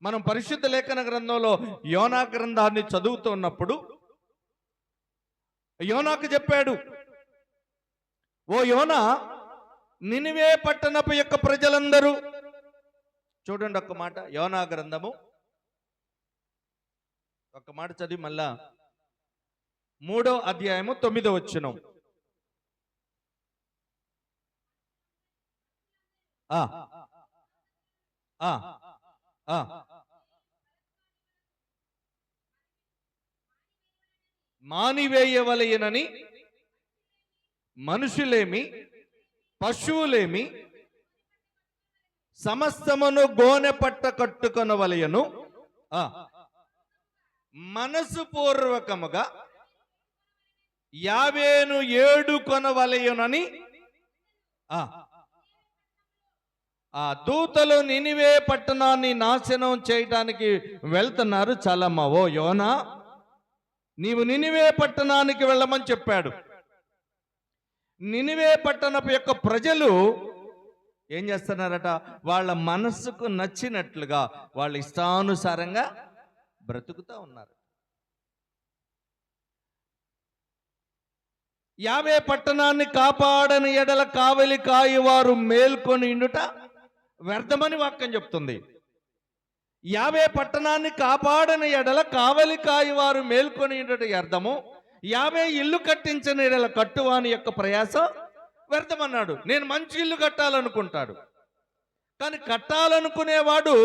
మనం పరిశుద్ధ లేఖన గ్రంథంలో యోనా గ్రంథాన్ని చదువుతున్నప్పుడు యోనాకు చెప్పాడు, ఓ యోనా, నినివే పట్టణపు యొక్క ప్రజలందరూ, చూడండి ఒక్క మాట, యోనా గ్రంథము ఒక్క మాట చదివి మళ్ళా 3వ అధ్యాయము 9వ వచనం. మానివేయవలయనని మనుషులేమి పశువులేమి సమస్తమును గోనె పట్ట కట్టుకొనవలయను, మనసు పూర్వకముగా యావేను ఏడు కొనవలయనని ఆ దూతలు నినివే పట్టణాన్ని నాశనం చేయడానికి వెళ్తున్నారు. చలమ్మ, ఓ యోనా, నీవు నినివే పట్టణానికి వెళ్ళమని చెప్పాడు. నినివే పట్టణపు యొక్క ప్రజలు ఏం చేస్తున్నారట? వాళ్ళ మనస్సుకు నచ్చినట్లుగా వాళ్ళ ఇష్టానుసారంగా బ్రతుకుతూ ఉన్నారు. యావే పట్టణాన్ని కాపాడని ఎడల కావలి కాయువారు మేల్కొని ఇండుట వ్యర్థమని వాక్యం చెప్తుంది. యావే పట్టణాన్ని కాపాడని ఎడల కావలి కాయువారు మేల్కొని ఇండుట వ్యర్థము, యావే ఇల్లు కట్టించని ఎడల కట్టువాని యొక్క ప్రయాసం వ్యర్థమన్నాడు. నేను మంచి ఇల్లు కట్టాలనుకుంటాడు, కానీ కట్టాలనుకునేవాడు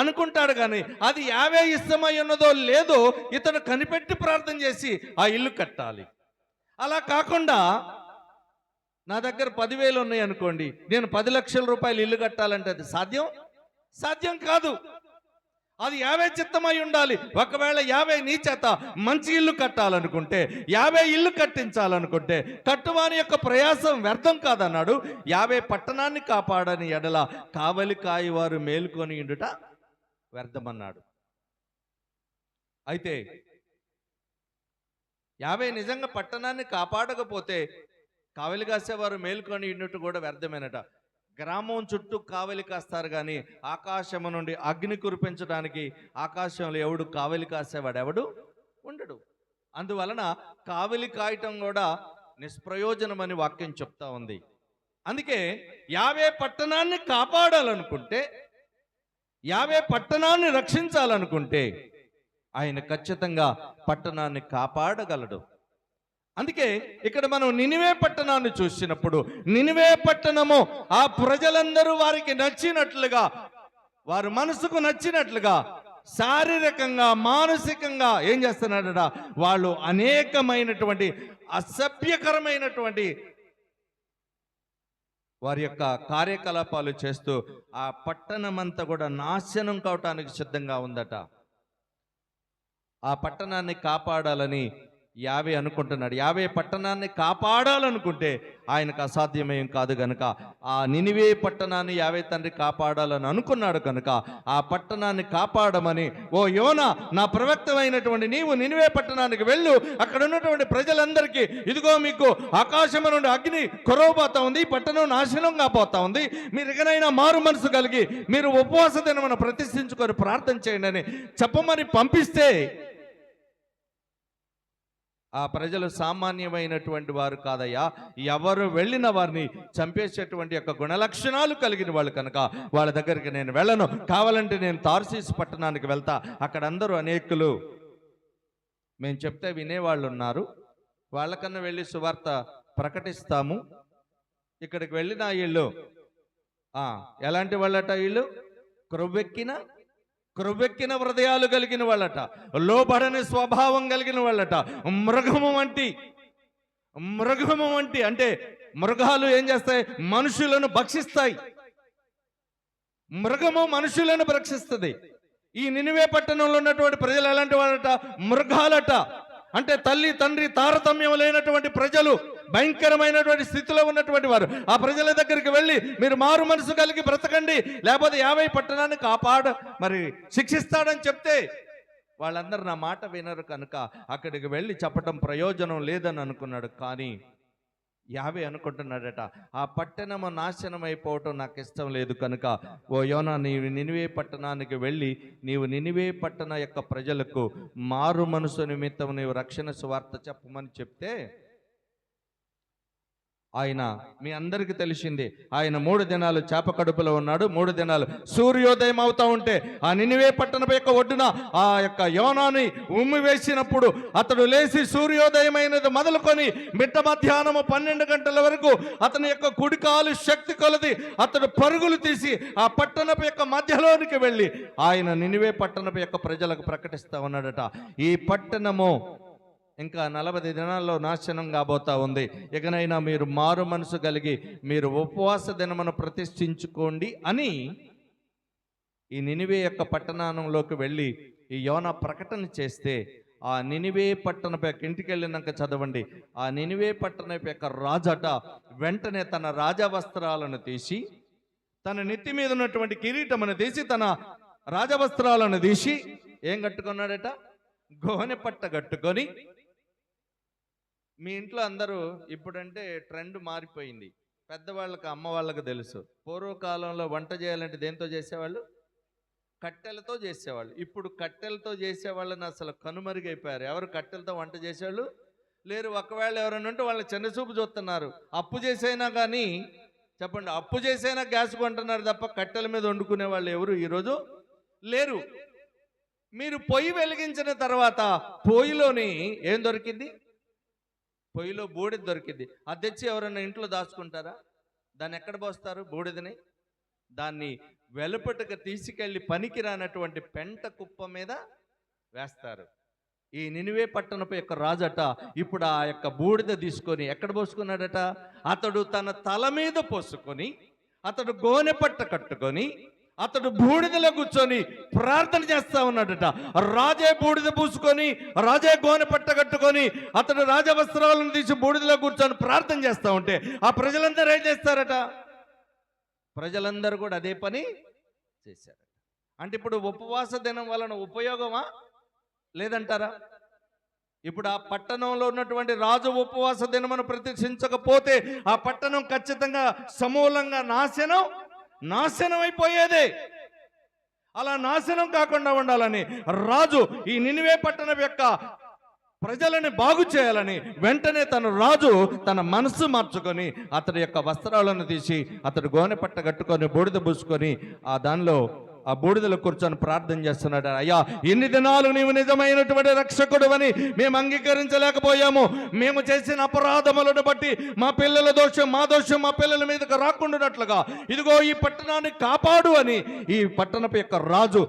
అనుకుంటాడు, కానీ అది యావే ఇష్టమై ఉన్నదో లేదో ఇతను కనిపెట్టి ప్రార్థన చేసి ఆ ఇల్లు కట్టాలి. అలా కాకుండా నా దగ్గర 10,000 ఉన్నాయి అనుకోండి, నేను 10 లక్షల రూపాయలు ఇల్లు కట్టాలంటే అది సాధ్యం కాదు. అది యావే చిత్తమై ఉండాలి. ఒకవేళ యావే నీ చేత మంచి ఇల్లు కట్టాలనుకుంటే, యావే ఇల్లు కట్టించాలనుకుంటే కట్టువాని యొక్క ప్రయాసం వ్యర్థం కాదన్నాడు. యావే పట్టణాన్ని కాపాడని ఎడల కావలి కాయవారు మేలుకొని ఇండుట వ్యర్థమన్నాడు. అయితే యావే నిజంగా పట్టణాన్ని కాపాడకపోతే కావలి కాసేవారు మేలుకొని ఇండుట కూడా వ్యర్థమేనట. గ్రామం చుట్టూ కావలి కాస్తారు, కానీ ఆకాశము నుండి అగ్ని కురిపించడానికి ఆకాశంలో ఎవడు కావలి కాసేవాడు ఎవడు ఉండడు. అందువలన కావలి కాయటం కూడా నిష్ప్రయోజనమని వాక్యం చెప్తా ఉంది. అందుకే యావే పట్టణాన్ని కాపాడాలనుకుంటే, యావే పట్టణాన్ని రక్షించాలనుకుంటే ఆయన ఖచ్చితంగా పట్టణాన్ని కాపాడగలడు. అందుకే ఇక్కడ మనం నినివే పట్టణాన్ని చూసినప్పుడు, నినివే పట్టణము ఆ ప్రజలందరూ వారికి నచ్చినట్లుగా, వారి మనసుకు నచ్చినట్లుగా శారీరకంగా మానసికంగా ఏం చేస్తున్నారట? వాళ్ళు అనేకమైనటువంటి అసభ్యకరమైనటువంటి వారి యొక్క కార్యకలాపాలు చేస్తూ ఆ పట్టణమంతా కూడా నాశనం కావటానికి సిద్ధంగా ఉందట. ఆ పట్టణాన్ని కాపాడాలని యావే అనుకుంటున్నాడు. యావే పట్టణాన్ని కాపాడాలనుకుంటే ఆయనకు అసాధ్యమేం కాదు కనుక ఆ నినివే పట్టణాన్ని యావే తండ్రి కాపాడాలని అనుకున్నాడు కనుక ఆ పట్టణాన్ని కాపాడమని, ఓ యోనా, నా ప్రవక్తమైనటువంటి నీవు నినివే పట్టణానికి వెళ్ళు, అక్కడ ఉన్నటువంటి ప్రజలందరికీ ఇదిగో మీకు ఆకాశం నుండి అగ్ని కురవబోతా ఉంది, పట్టణం నాశనం కాబోతా ఉంది, మీరు ఎక్కడైనా మారు మనసు కలిగి మీరు ఉపవాస దినమును ప్రతిష్ఠించుకొని ప్రార్థన చేయండి అని చెప్పమని పంపిస్తే ఆ ప్రజలు సామాన్యమైనటువంటి వారు కాదయ్యా, ఎవరు వెళ్ళిన వారిని చంపేసేటువంటి యొక్క గుణలక్షణాలు కలిగిన వాళ్ళు కనుక వాళ్ళ దగ్గరికి నేను వెళ్ళను. కావాలంటే నేను తార్సీసు పట్టణానికి వెళ్తా, అక్కడ అందరూ అనేకులు మేము చెప్తే వినేవాళ్ళు ఉన్నారు, వాళ్ళకన్నా వెళ్ళి సువార్త ప్రకటిస్తాము. ఇక్కడికి వెళ్ళిన వీళ్ళు ఎలాంటి వాళ్ళట? వీళ్ళు క్రొవ్వెక్కిన హృదయాలు కలిగిన వాళ్ళట, లోబడని స్వభావం కలిగిన వాళ్ళట, మృగము వంటి అంటే మృగాలు ఏం చేస్తాయి? మనుషులను భక్షిస్తాయి. మృగము మనుషులను భక్షిస్తుంది. ఈ నినివే పట్టణంలో ఉన్నటువంటి ప్రజలు ఎలాంటి వాళ్ళట? మృగాలట. అంటే తల్లి తండ్రి తారతమ్యం లేనటువంటి ప్రజలు, భయంకరమైనటువంటి స్థితిలో ఉన్నటువంటి వారు. ఆ ప్రజల దగ్గరికి వెళ్ళి మీరు మారు మనసు కలిగి బ్రతకండి, లేకపోతే యావే పట్టణాన్ని మరి శిక్షిస్తాడని చెప్తే వాళ్ళందరూ నా మాట వినరు కనుక అక్కడికి వెళ్ళి చెప్పటం ప్రయోజనం లేదని అనుకున్నాడు. కానీ యావే అనుకుంటున్నాడట, ఆ పట్టణము నాశనం అయిపోవటం నాకు ఇష్టం లేదు కనుక ఓ యోనా, నీవు నినివే పట్టణానికి వెళ్ళి నీవు నినివే పట్టణ యొక్క ప్రజలకు మారు మనసు నిమిత్తం నీవు రక్షణ సువార్త చెప్పమని చెప్తే, ఆయన మీ అందరికీ తెలిసింది, ఆయన 3 దినాలు చేప కడుపులో ఉన్నాడు. 3 దినాలు సూర్యోదయం అవుతా ఉంటే ఆ నినివే పట్టణం యొక్క ఒడ్డున ఆ యొక్క యోనాని ఉమ్మి వేసినప్పుడు అతడు లేచి సూర్యోదయమైనది మొదలుకొని మిట్ట మధ్యాహ్నము 12 గంటల వరకు అతని యొక్క కుడికాలు శక్తి కొలది అతడు పరుగులు తీసి ఆ పట్టణపు యొక్క మధ్యలోనికి వెళ్ళి ఆయన నినివే పట్టణపు యొక్క ప్రజలకు ప్రకటిస్తా ఉన్నాడట, ఈ పట్టణము ఇంకా 40 దినాల్లో నాశనం కాబోతా ఉంది. ఇకనైనా మీరు మారు మనసు కలిగి మీరు ఉపవాస దినమును ప్రతిష్ఠించుకోండి అని ఈ నినివే యొక్క పట్టణంలోకి వెళ్ళి ఈ యోనా ప్రకటన చేస్తే, ఆ నినివే పట్టణపు యొక్క ఇంటికి వెళ్ళినాక చదవండి, ఆ నినివే పట్టణపు యొక్క రాజట వెంటనే తన రాజవస్త్రాలను తీసి, తన నెత్తి మీద ఉన్నటువంటి కిరీటమును తీసి, తన రాజవస్త్రాలను తీసి ఏం కట్టుకున్నాడట? గోనె పట్ట కట్టుకొని. మీ ఇంట్లో అందరూ ఇప్పుడంటే ట్రెండ్ మారిపోయింది, పెద్దవాళ్ళకి అమ్మ వాళ్ళకి తెలుసు. పూర్వకాలంలో వంట చేయాలంటే దేంతో చేసేవాళ్ళు? కట్టెలతో చేసేవాళ్ళు. ఇప్పుడు కట్టెలతో చేసేవాళ్ళని అసలు కనుమరుగైపోయారు. ఎవరు కట్టెలతో వంట చేసేవాళ్ళు లేరు. ఒకవేళ ఎవరైనా ఉంటే వాళ్ళ చిన్నచూపు చూస్తున్నారు. అప్పు చేసైనా కానీ చెప్పండి, అప్పు చేసైనా గ్యాస్ కొంటున్నారు తప్ప కట్టెల మీద వండుకునే వాళ్ళు ఎవరు ఈరోజు లేరు. మీరు పొయ్యి వెలిగించిన తర్వాత పొయ్యిలోని ఏం దొరికింది? పొయ్యిలో బూడిద దొరికింది. అది తెచ్చి ఎవరైనా ఇంట్లో దాచుకుంటారా? దాన్ని ఎక్కడ పోస్తారు? బూడిదని దాన్ని వెలుపటకు తీసుకెళ్లి పనికి రానటువంటి పెంట కుప్ప మీద వేస్తారు. ఈ నినివే పట్టణపు యొక్క రాజట ఇప్పుడు ఆ యొక్క బూడిద తీసుకొని ఎక్కడ పోసుకున్నాడట? అతడు తన తల మీద పోసుకొని, అతడు గోనె పట్ట కట్టుకొని, అతడు బూడిదలో కూర్చొని ప్రార్థన చేస్తా ఉన్నాడట. రాజే బూడిద పూసుకొని, రాజే గోనె పట్ట కట్టుకొని, అతడు రాజవస్త్రాలను తీసి బూడిదలో కూర్చొని ప్రార్థన చేస్తా ఉంటే ఆ ప్రజలందరూ ఏం చేస్తారట? ప్రజలందరూ కూడా అదే పని చేశారట. అంటే ఇప్పుడు ఉపవాస దినం వలన ఉపయోగమా లేదంటారా? ఇప్పుడు ఆ పట్టణంలో ఉన్నటువంటి రాజు ఉపవాస దినమును ప్రతిష్ఠించకపోతే ఆ పట్టణం ఖచ్చితంగా సమూలంగా నాశనం అయిపోయేదే. అలా నాశనం కాకుండా ఉండాలని రాజు ఈ నినివే పట్టణం యొక్క ప్రజలని బాగు చేయాలని వెంటనే తన మనసు మార్చుకొని అతడి యొక్క వస్త్రాలను తీసి అతడు గోనె పట్ట కట్టుకొని బూడిద పూసుకొని ఆ దానిలో ఆ బూడిదలో కూర్చొని ప్రార్థన చేస్తున్నాడు. అయ్యా, ఎన్ని దినాలు నీవు నిజమైనటువంటి రక్షకుడు అని మేము అంగీకరించలేకపోయాము. మేము చేసిన అపరాధములను బట్టి మా పిల్లల దోషం, మా దోషం మా పిల్లల మీదకి రాకుండానట్లుగా ఇదిగో ఈ పట్టణాన్ని కాపాడు అని ఈ పట్టణపు యొక్క రాజు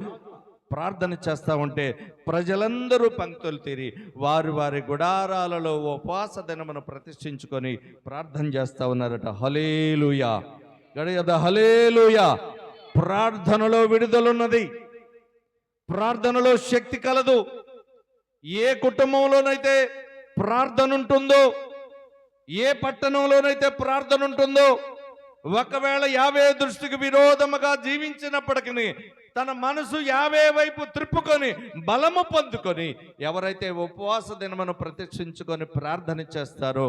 ప్రార్థన చేస్తూ ఉంటే ప్రజలందరూ పంక్తులు తీరి వారి గుడారాలలో ఉపవాస దినమును ప్రతిష్ఠించుకొని ప్రార్థన చేస్తూ ఉన్నారట. హల్లెలూయా, గడియద హల్లెలూయా. ప్రార్థనలో విడుదలున్నది, ప్రార్థనలో శక్తి కలదు. ఏ కుటుంబంలోనైతే ప్రార్థన ఉంటుందో, ఏ పట్టణంలోనైతే ప్రార్థన ఉంటుందో, ఒకవేళ యావే దృష్టికి విరోధముగా జీవించినప్పటికీ తన మనసు యావే వైపు త్రిప్పుకొని బలము పొందుకొని ఎవరైతే ఉపవాస దినమును ప్రతిష్ఠించుకొని ప్రార్థన చేస్తారో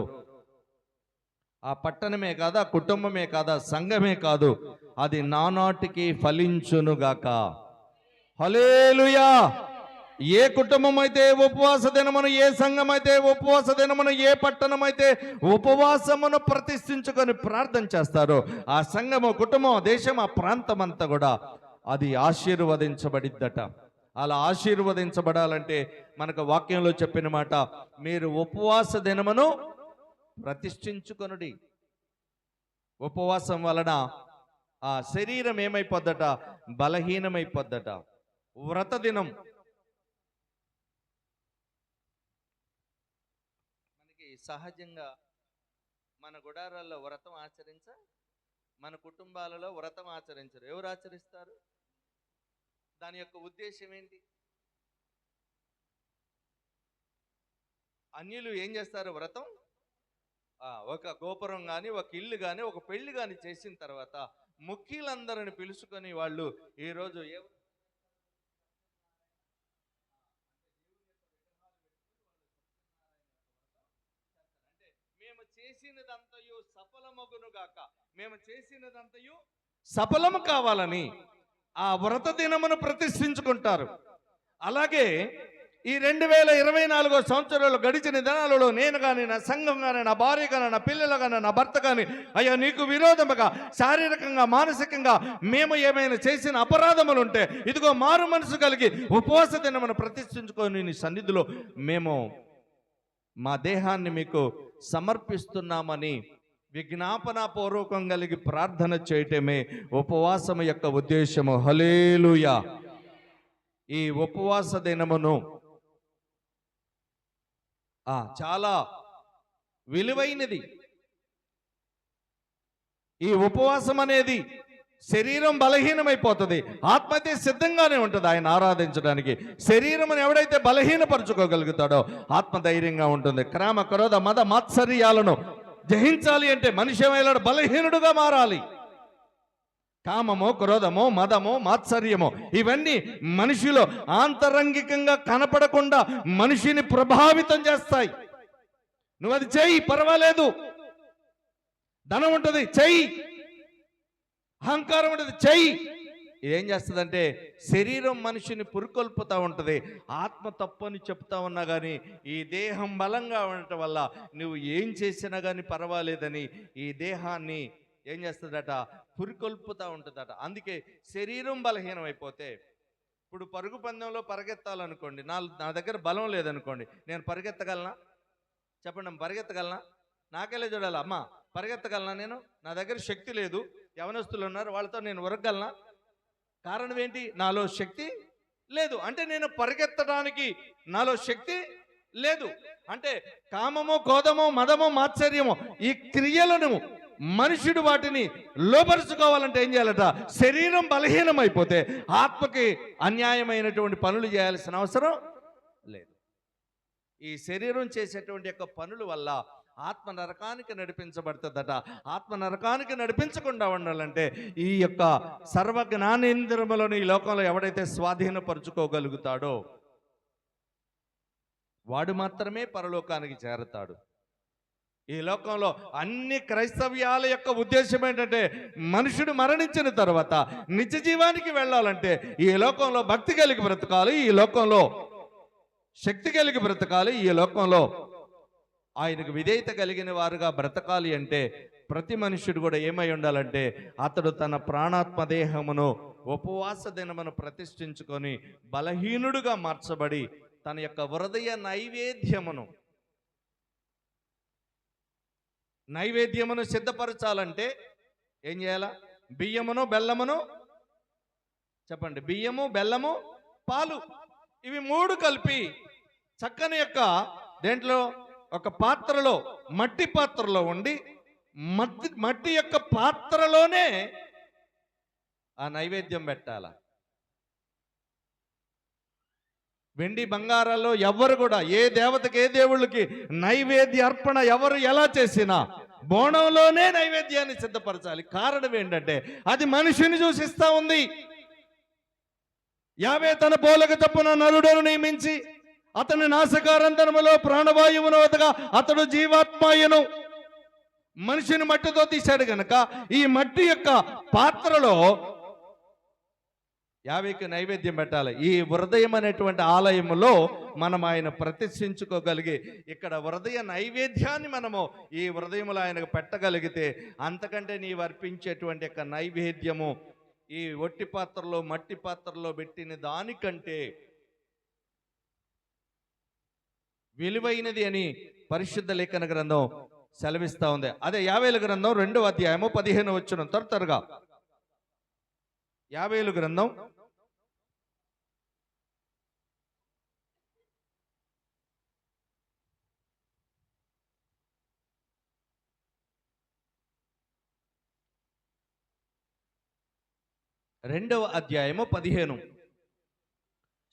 ఆ పట్టణమే కాదా, కుటుంబమే కాదా, సంఘమే కాదు, అది నానాటికి ఫలించునుగాక. హల్లెలూయా. ఏ కుటుంబం అయితే ఉపవాస దినమును, ఏ సంఘం అయితే ఉపవాస దినమును, ఏ పట్టణం అయితే ఉపవాసమును ప్రతిష్ఠించుకొని ప్రార్థన చేస్తారో ఆ సంఘము, కుటుంబం, దేశం, ఆ ప్రాంతం అంతా కూడా అది ఆశీర్వదించబడిద్దట. అలా ఆశీర్వదించబడాలంటే మనకు వాక్యంలో చెప్పిన మాట, మీరు ఉపవాస దినమును ప్రతిష్ఠించుకొనుడి. ఉపవాసం వలన ఆ శరీరం ఏమైపోద్దట? బలహీనమైపోద్దట. వ్రత దినం మనకి సహజంగా మన గుడారాల్లో వ్రతం మన కుటుంబాలలో వ్రతం ఆచరించరు. ఎవరు ఆచరిస్తారు? దాని యొక్క ఉద్దేశం ఏంటి? అన్యులు ఏం చేస్తారు? వ్రతం ఒక గోపురం కానీ, ఒక ఇల్లు కానీ, ఒక పెళ్లి కానీ చేసిన తర్వాత ముఖ్యులందరిని పిలుచుకొని వాళ్ళు ఈరోజు అంటే మేము చేసిన చేసినదంతయు సఫలమగునుగాక. మేము చేసినదంతయు సఫలము కావాలని ఆ వ్రత దినమును ప్రతిష్ఠించుకుంటారు. అలాగే ఈ 2024 సంవత్సరాలు గడిచిన దినాలలో నేను కానీ, నా సంఘం కానీ, నా భార్య కానీ, నా పిల్లలు కానీ, నా భర్త కానీ, అయ్యా నీకు విరోధముగా శారీరకంగా మానసికంగా మేము ఏమైనా చేసిన అపరాధములు ఉంటే ఇదిగో మారు మనసు కలిగి ఉపవాస దినమును ప్రతిష్ఠించుకొని నీ సన్నిధిలో మేము మా దేహాన్ని మీకు సమర్పిస్తున్నామని విజ్ఞాపనాపూర్వకం కలిగి ప్రార్థన చేయటమే ఉపవాసము యొక్క ఉద్దేశము. హల్లెలూయా. ఈ ఉపవాస దినమును చాలా విలువైనది. ఈ ఉపవాసం అనేది శరీరం బలహీనమైపోతుంది, ఆత్మహత్య సిద్ధంగానే ఉంటుంది ఆయన ఆరాధించడానికి. శరీరమును ఎవడైతే బలహీనపరచుకోగలుగుతాడో ఆత్మ ధైర్యంగా ఉంటుంది. క్రామ క్రోధ మద మాత్సర్యాలను జయించాలి అంటే మనిషి ఏమైనా బలహీనుడుగా మారాలి. కామము, క్రోధము, మదము, మాత్సర్యము ఇవన్నీ మనిషిలో ఆంతరంగికంగా కనపడకుండా మనిషిని ప్రభావితం చేస్తాయి. నువ్వు అది చెయ్యి, పర్వాలేదు. ధనం ఉంటుంది, చెయ్యి. అహంకారం ఉంటుంది, చెయ్యి. ఇదేం చేస్తుందంటే శరీరం మనిషిని పురుకొల్పుతూ ఉంటుంది. ఆత్మ తప్పని చెప్తా ఉన్నా కానీ ఈ దేహం బలంగా ఉండటం వల్ల నువ్వు ఏం చేసినా కానీ పర్వాలేదని ఈ దేహాన్ని ఏం చేస్తుందట, పురికొల్పుతూ ఉంటుందట. అందుకే శరీరం బలహీనం అయిపోతే, ఇప్పుడు పరుగు పందెంలో పరిగెత్తాలనుకోండి, నా దగ్గర బలం లేదనుకోండి, నేను పరిగెత్తగలనా? చెప్పండి, పరిగెత్తగలనా? నాకెళ్ళే చూడాలి. అమ్మ పరిగెత్తగలనా? నేను నా దగ్గర శక్తి లేదు. యవనస్తులు ఉన్నారు, వాళ్ళతో నేను ఉరగగలనా? కారణం ఏంటి? నాలో శక్తి లేదు. అంటే నేను పరిగెత్తడానికి నాలో శక్తి లేదు. అంటే కామము, క్రోధము, మదము, మాత్సర్యము ఈ క్రియలను మనుషుడు వాటిని లోపరుచుకోవాలంటే ఏం చేయాలట? శరీరం బలహీనమైపోతే ఆత్మకి అన్యాయమైనటువంటి పనులు చేయాల్సిన అవసరం లేదు. ఈ శరీరం చేసేటువంటి యొక్క పనుల వల్ల ఆత్మ నరకానికి నడిపించబడుతుందట. ఆత్మ నరకానికి నడిపించకుండా ఉండాలంటే ఈ యొక్క సర్వ జ్ఞానేంద్రియములను ఈ లోకంలో ఎవడైతే స్వాధీనపరుచుకోగలుగుతాడో వాడు మాత్రమే పరలోకానికి చేరతాడు. ఈ లోకంలో అన్ని క్రైస్తవ్యాల యొక్క ఉద్దేశం ఏంటంటే మనుషుడు మరణించిన తర్వాత నిత్య జీవానికి వెళ్ళాలంటే ఈ లోకంలో భక్తి కలిగి బ్రతకాలి, ఈ లోకంలో శక్తి కలిగి బ్రతకాలి, ఈ లోకంలో ఆయనకు విధేయత కలిగిన వారుగా బ్రతకాలి. అంటే ప్రతి మనుషుడు కూడా ఏమై ఉండాలంటే అతడు తన ప్రాణాత్మ దేహమును ఉపవాస దినమును ప్రతిష్ఠించుకొని బలహీనుడుగా మార్చబడి తన యొక్క హృదయ నైవేద్యమును సిద్ధపరచాలంటే ఏం చేయాలా? బియ్యమును బెల్లమును, చెప్పండి, బియ్యము, బెల్లము, పాలు ఇవి మూడు కలిపి చక్కని యొక్క దేంట్లో ఒక పాత్రలో, మట్టి పాత్రలో ఉండి మట్టి యొక్క పాత్రలోనే ఆ నైవేద్యం పెట్టాల. వెండి బంగారాల్లో ఎవరు కూడా ఏ దేవతకి ఏ దేవుళ్ళకి నైవేద్య అర్పణ ఎవరు ఎలా చేసినా బోనంలోనే నైవేద్యాన్ని సిద్ధపరచాలి. కారణం ఏంటంటే అది మనిషిని సూచిస్తా ఉంది. యావే తన పోలక చొప్పున నరుడను నియమించి అతని నాసికారంధ్రములో ప్రాణవాయువును వదగా అతడు జీవాత్మాయను. మనిషిని మట్టితో తీశాడు గనక ఈ మట్టి యొక్క పాత్రలో యావేకి నైవేద్యం పెట్టాలి. ఈ హృదయం అనేటువంటి ఆలయములో మనం ఆయన ప్రతిష్ఠించుకోగలిగి ఇక్కడ హృదయ నైవేద్యాన్ని మనము ఈ హృదయములో ఆయనకు పెట్టగలిగితే అంతకంటే నీవు అర్పించేటువంటి యొక్క నైవేద్యము ఈ ఒట్టి పాత్రలో, మట్టి పాత్రలో పెట్టిన దానికంటే విలువైనది అని పరిశుద్ధ లేఖన గ్రంథం సెలవిస్తా ఉంది. అదే యావేలు గ్రంథం 2వ అధ్యాయము 15వ వచనం. త్వరగా యావేలు గ్రంథం 2వ అధ్యాయము 15.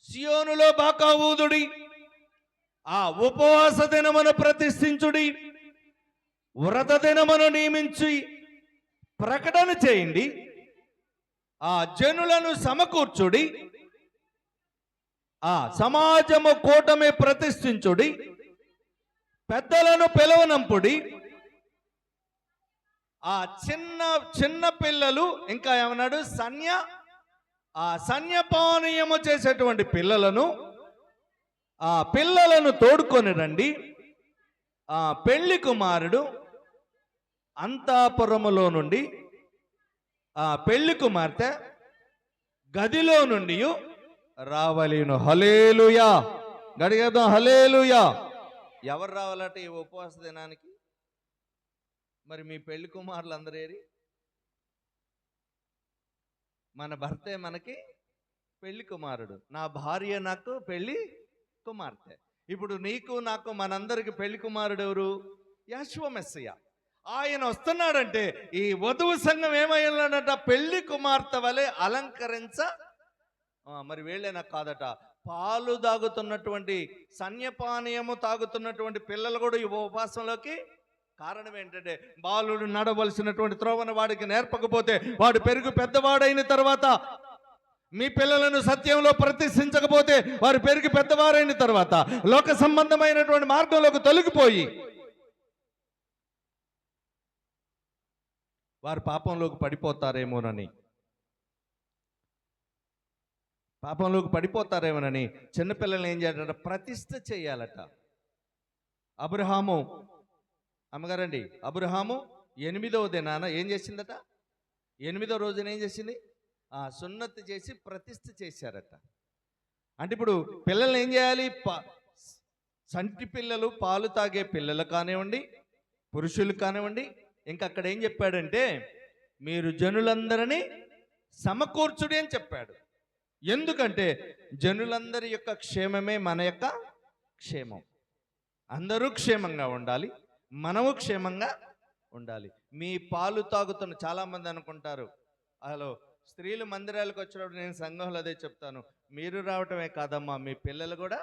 సియోనులో బాకా ఊదుడి, ఆ ఉపవాస దినమును ప్రతిష్ఠించుడి, వ్రత దినమును నియమించి ప్రకటన చేయండి, ఆ జనులను సమకూర్చుడి, ఆ సమాజము కూటమి ప్రతిష్ఠించుడి, పెద్దలను పిలువనంపుడి, ఆ చిన్న చిన్న పిల్లలు ఇంకా ఏమన్నాడు, సన్యపానీయము చేసేటువంటి పిల్లలను తోడుకొని రండి. ఆ పెళ్లి కుమారుడు అంతఃపురములో నుండి ఆ పెళ్లి కుమార్తె గదిలో నుండి రావలేను. హల్లెలూయా, గడిగేద్దాం హల్లెలూయా. ఎవరు రావాలట ఈ ఉపవాస దినానికి? మరి మీ పెళ్లి కుమారులు అందరూ ఏరి? మన భర్తే మనకి పెళ్లి కుమారుడు, నా భార్య నాకు పెళ్లి కుమార్తె. ఇప్పుడు నీకు నాకు మనందరికి పెళ్లి కుమారుడు ఎవరు? యేషువ మెస్సయ్య. ఆయన వస్తున్నాడంటే ఈ వధువు సంఘం ఏమయ్యాడట? పెళ్లి కుమార్తె వలె మరి వీళ్ళేనా కాదట, పాలు తాగుతున్నటువంటి సన్యపానీయము తాగుతున్నటువంటి పిల్లలు కూడా ఈ ఉపవాసంలోకి. కారణం ఏంటంటే, బాలుడు నడవలసినటువంటి త్రోవను వాడికి నేర్పకపోతే వాడు పెరుగు పెద్దవాడైన తర్వాత, మీ పిల్లలను సత్యంలో ప్రతిష్ఠించకపోతే వారు పెరిగి పెద్దవారైన తర్వాత లోక సంబంధమైనటువంటి మార్గంలోకి తొలగిపోయి వారు పాపంలోకి పడిపోతారేమోనని చిన్నపిల్లల్ని ఏం చేయాలట? ప్రతిష్ఠ చేయాలట. అబ్రహాము అమ్మగారండి, అబ్రహాము 8వ దినాన ఏం చేసిందట? 8వ రోజున ఏం చేసింది? సున్నతి చేసి ప్రతిష్ఠ చేశారట. అంటే ఇప్పుడు పిల్లల్ని ఏం చేయాలి? సంటి పిల్లలు, పాలు తాగే పిల్లలు కానివ్వండి, పురుషులు కానివ్వండి, ఇంకా అక్కడ ఏం చెప్పాడంటే, మీరు జనులందరినీ సమకూర్చుడి అని చెప్పాడు. ఎందుకంటే జనులందరి యొక్క క్షేమమే మన యొక్క క్షేమం. అందరూ క్షేమంగా ఉండాలి, మనము క్షేమంగా ఉండాలి. మీ పాలు తాగుతున్న చాలామంది అనుకుంటారు, హలో స్త్రీలు మందిరాలకు వచ్చినప్పుడు నేను సంఘంలో అదే చెప్తాను, మీరు రావటమే కాదమ్మా, మీ పిల్లలు కూడా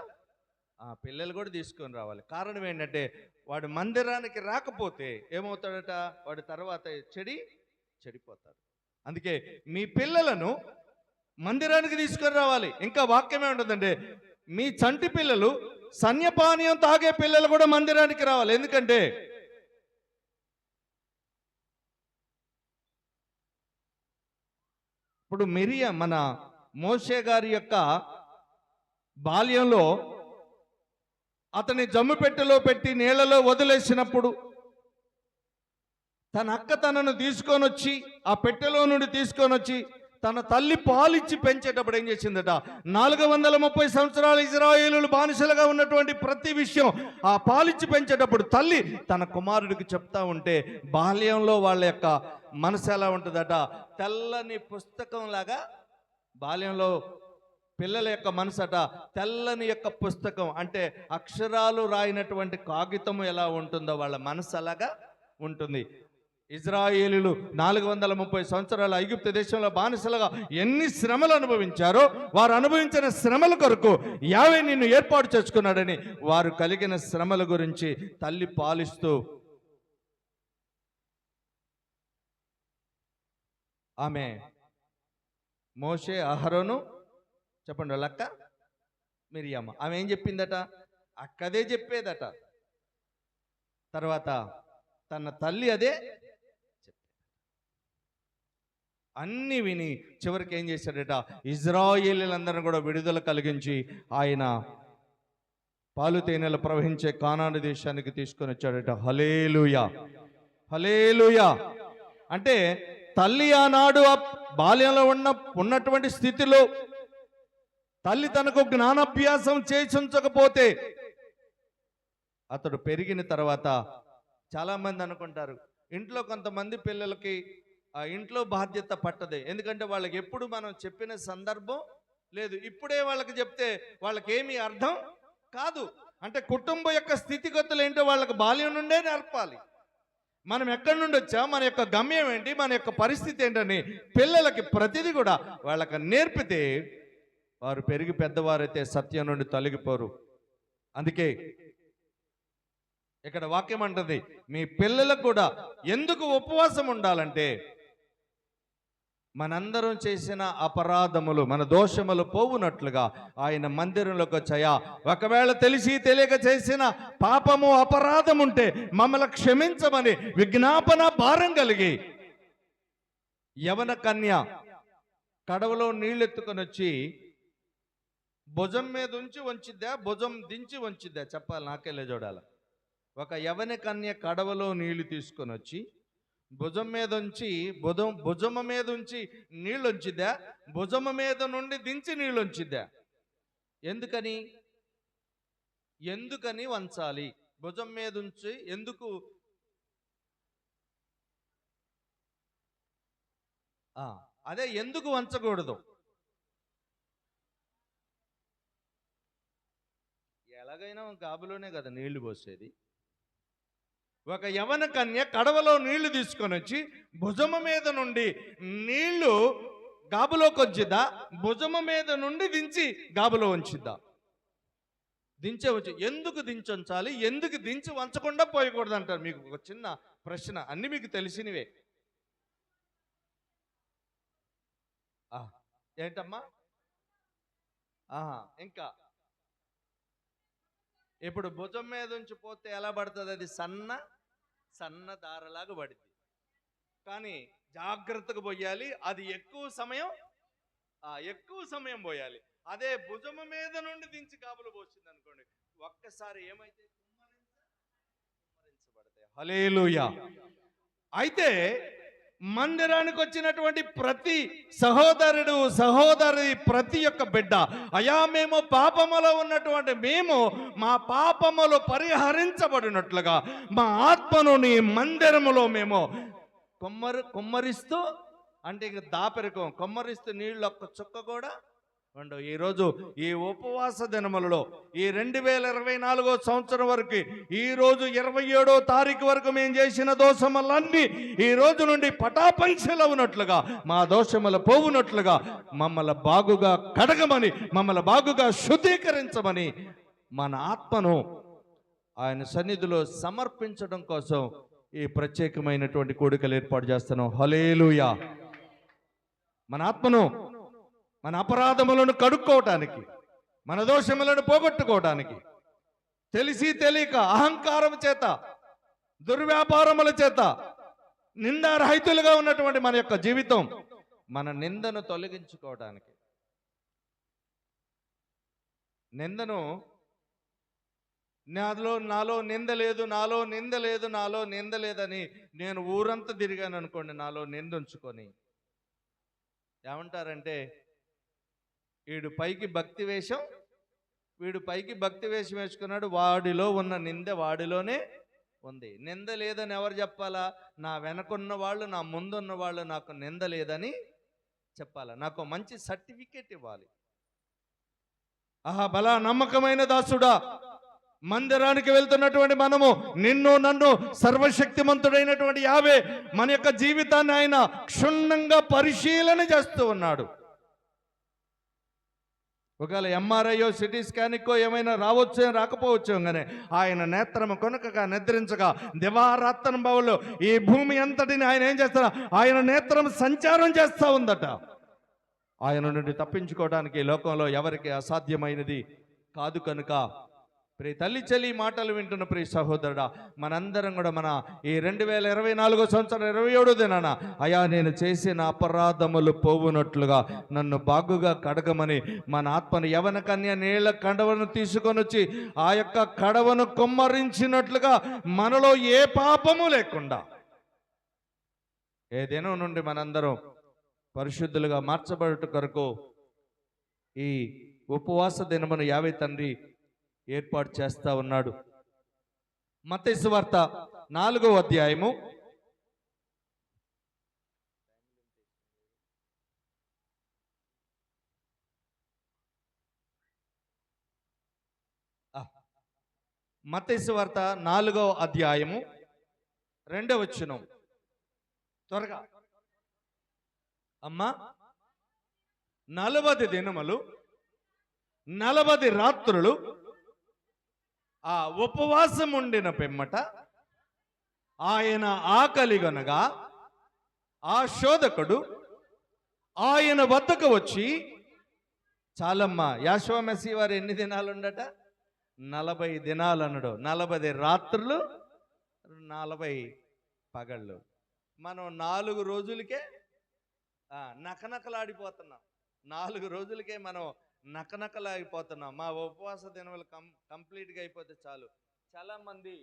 తీసుకొని రావాలి. కారణం ఏంటంటే, వాడు మందిరానికి రాకపోతే ఏమవుతాడట? వాడు తర్వాత చెడిపోతాడు. అందుకే మీ పిల్లలను మందిరానికి తీసుకొని రావాలి. ఇంకా వాక్యం ఏముంటుందంటే, మీ చంటి పిల్లలు సన్యపానీయం తాగే పిల్లలు కూడా మందిరానికి రావాలి. ఎందుకంటే ఇప్పుడు మన మోషే గారి యొక్క బాల్యంలో అతని జమ్ము పెట్టెలో పెట్టి నీళ్లలో వదిలేసినప్పుడు తన అక్క తనను తీసుకొని వచ్చి ఆ పెట్టెలో నుండి తీసుకొని వచ్చి తన తల్లి పాలిచ్చి పెంచేటప్పుడు ఏం చేసిందట? 430 సంవత్సరాలు ఇజ్రాయేలీయులు బానిసలుగా ఉన్నటువంటి ప్రతి విషయం ఆ పాలిచ్చి పెంచేటప్పుడు తల్లి తన కుమారుడికి చెప్తా ఉంటే బాల్యంలో వాళ్ళ యొక్క మనసు ఎలా ఉంటుందట? తెల్లని పుస్తకం లాగా. బాల్యంలో పిల్లల యొక్క మనసట తెల్లని యొక్క పుస్తకం, అంటే అక్షరాలు రాయినటువంటి కాగితం ఎలా ఉంటుందో వాళ్ళ మనసు అలాగా ఉంటుంది. ఇజ్రాయేలీయులు 430 సంవత్సరాల ఐగుప్తు దేశంలో బానిసలుగా ఎన్ని శ్రమలు అనుభవించారో, వారు అనుభవించిన శ్రమల కొరకు యావే నిన్ను ఏర్పాటు చేసుకున్నాడని వారు కలిగిన శ్రమల గురించి తల్లి పాలిస్తూ ఆమె మోషే, అహరోను, చెప్పండి వాళ్ళ అక్క మిరియామ, ఆమె ఏం చెప్పిందట? అక్కదే చెప్పేదట. తర్వాత తన తల్లి అదే అన్ని విని చివరికి ఏం చేశాడట? ఇజ్రాయేలీలందరినీ కూడా విడుదల కలిగించి ఆయన పాలు తేనెలు ప్రవహించే కానాను దేశానికి తీసుకొని వచ్చాడట. హల్లెలూయా, హల్లెలూయా. అంటే తల్లి ఆనాడు బాల్యంలో ఉన్నటువంటి స్థితిలో తల్లి తనకు జ్ఞానాభ్యాసం చేయించకపోతే అతడు పెరిగిన తర్వాత చాలామంది అనుకుంటారు, ఇంట్లో కొంతమంది పిల్లలకి ఆ ఇంట్లో బాధ్యత పట్టదే. ఎందుకంటే వాళ్ళకి ఎప్పుడు మనం చెప్పిన సందర్భం లేదు. ఇప్పుడే వాళ్ళకి చెప్తే వాళ్ళకి ఏమీ అర్థం కాదు. అంటే కుటుంబం యొక్క స్థితిగతులు ఏంటో వాళ్ళకి బాల్యం నుండే నేర్పాలి. మనం ఎక్కడి నుండి వచ్చా, మన యొక్క గమ్యం ఏంటి, మన యొక్క పరిస్థితి ఏంటని పిల్లలకి ప్రతిదీ కూడా వాళ్ళకి నేర్పితే వారు పెరిగి పెద్దవారైతే సత్యం నుండి తొలగిపోరు. అందుకే ఇక్కడ వాక్యం అంటుంది, మీ పిల్లలకు కూడా ఎందుకు ఉపవాసం ఉండాలంటే మనందరం చేసిన అపరాధములు, మన దోషములు పోవునట్లుగా ఆయన మందిరంలోకి వచ్చాయా. ఒకవేళ తెలిసి తెలియక చేసిన పాపము, అపరాధం ఉంటే మమ్మల్ని క్షమించమని విజ్ఞాపన భారం కలిగి యవన కన్య కడవలో నీళ్ళెత్తుకొని వచ్చి భుజం మీద ఉంచి వంచిద్దా, భుజం దించి వంచిద్దా చెప్పాలి, నాకెళ్ళే చూడాలి. ఒక యవన కన్య కడవలో నీళ్లు తీసుకొని వచ్చి భుజం మీద ఉంచి భుజము మీద ఉంచి నీళ్ళు ఉంచిద్దా, భుజము మీద నుండి దించి నీళ్ళు ఉంచిద్దా? ఎందుకని వంచాలి? భుజం మీద ఉంచి ఎందుకు? అదే ఎందుకు వంచకూడదు? ఎలాగైనా గాబులోనే కదా నీళ్లు పోసేది. ఒక యవన కన్య కడవలో నీళ్లు తీసుకొని వచ్చి భుజము మీద నుండి నీళ్లు గాబులోకి వచ్చిద్దా, భుజము మీద నుండి దించి గాబులో ఉంచిద్దా? దించే వచ్చి ఎందుకు దించి ఉంచాలి, ఎందుకు దించి వంచకుండా పోయకూడదు అంటారు. మీకు ఒక చిన్న ప్రశ్న, అన్ని మీకు తెలిసినవే. ఏంటమ్మా? ఇంకా ఇప్పుడు భుజం మీద ఉంచి పోతే ఎలా పడుతుంది? అది సన్న దారలాగా పడుతుంది. కానీ జాగ్రత్తగా పోయాలి, అది ఎక్కువ సమయం పోయాలి. అదే భుజము మీద నుండి దించి గాబులు పోసింది అనుకోండి, ఒక్కసారి ఏమైతే కుమ్మరించబడతాయి. హల్లెలూయా. అయితే మందిరానికి వచ్చినటువంటి ప్రతి సహోదరుడు, సహోదరి, ప్రతి ఒక్క బిడ్డ, అయా మేము పాపములో ఉన్నటువంటి మా పాపములు పరిహరించబడినట్లుగా మా ఆత్మను నీ మందిరములో మేము కుమ్మరిస్తూ, అంటే ఇక దాపెరకం కుమ్మరిస్తూ నీళ్ళు ఒక్క చుక్క కూడా ఉండవు. ఈరోజు ఈ ఉపవాస దినములలో ఈ 2024 సంవత్సరం వరకు, ఈరోజు 27వ తారీఖు వరకు మేము చేసిన దోషములన్నీ ఈ రోజు నుండి పటాపంచలు ఉన్నట్లుగా, మా దోషములు పోవునట్లుగా మమ్మల్ని బాగుగా కడగమని, మమ్మల్ని బాగుగా శుద్ధీకరించమని మన ఆత్మను ఆయన సన్నిధిలో సమర్పించడం కోసం ఈ ప్రత్యేకమైనటువంటి కోడికలు ఏర్పాటు చేస్తున్నాం. హల్లెలూయా. మన ఆత్మను, మన అపరాధములను కడుక్కోవటానికి, మన దోషములను పోగొట్టుకోవటానికి, తెలిసి తెలియక అహంకారం చేత, దుర్వ్యాపారముల చేత నిందారహితులుగా ఉన్నటువంటి మన యొక్క జీవితం, మన నిందను తొలగించుకోవటానికి. నిందను నాలో నింద లేదు, నాలో నింద లేదని నేను ఊరంతా తిరిగాను అనుకోండి, నాలో నింద ఉంచుకొని ఏమంటారంటే, వీడు పైకి భక్తి వేషం వేసుకున్నాడు, వాడిలో ఉన్న నింద వాడిలోనే ఉంది. నింద లేదని ఎవరు చెప్పాలా? నా వెనకున్న వాళ్ళు, నా ముందున్న వాళ్ళు నాకు నింద లేదని చెప్పాలా, నాకు మంచి సర్టిఫికేట్ ఇవ్వాలి. బలా నమ్మకమైన దాసుడా, మందిరానికి వెళ్తున్నటువంటి మనము, నిన్ను నన్ను సర్వశక్తిమంతుడైనటువంటి యావే మన యొక్క జీవితాన్ని ఆయన క్షుణ్ణంగా పరిశీలన చేస్తూ ఉన్నాడు. ఒకవేళ ఎంఆర్ఐయో, సిటీ స్కానిక్కో ఏమైనా రావచ్చు, రాకపోవచ్చు, కానీ ఆయన నేత్రము కొనకగా నిద్రించగా దివారాత్రం బావుల్లో ఈ భూమి అంతటిని ఆయన ఏం చేస్తారా? ఆయన నేత్రం సంచారం చేస్తూ ఉందట. ఆయన నుండి తప్పించుకోవడానికి లోకంలో ఎవరికి అసాధ్యమైనది కాదు. కనుక ప్రియ తల్లి చెల్లి మాటలు వింటున్న ప్రియ సహోదరుడా, మనందరం కూడా మన ఈ 2024 సంవత్సరం 27వ దినాన, అయా నేను చేసిన అపరాధములు పోవునట్లుగా నన్ను బాగుగా కడగమని మన ఆత్మను యవన కన్య నీళ్ళ కడవను తీసుకొని వచ్చి ఆ యొక్క కడవను కుమ్మరించినట్లుగా మనలో ఏ పాపము లేకుండా ఏ దినం నుండి మనందరం పరిశుద్ధులుగా మార్చబడుట కొరకు ఈ ఉపవాస దినమును యావే తండ్రి ఏర్పాటు చేస్తా ఉన్నాడు. మత్తయి సువార్త 4వ అధ్యాయము 2వ వచనం. త్వరగా అమ్మా. 40 దినములు 40 రాత్రులు ఆ ఉపవాసం ఉండిన పిమ్మట ఆయన ఆకలిగొనగా ఆ శోధకుడు ఆయన వద్దకు వచ్చి, చాలమ్మా, యాషోవ మెస్సీ వారు ఎన్ని దినాలు ఉండట? 40 దినాలు అన్నాడు. 40 రాత్రులు, 40 పగళ్ళు. మనం 4 రోజులకే నకనకలాడిపోతున్నాం. 4 రోజులకే మనం నకనకలాడిపోతున్నాం. మా ఉపవాస దినములు కంప్లీట్గా అయిపోతే చాలు. చాలా మంది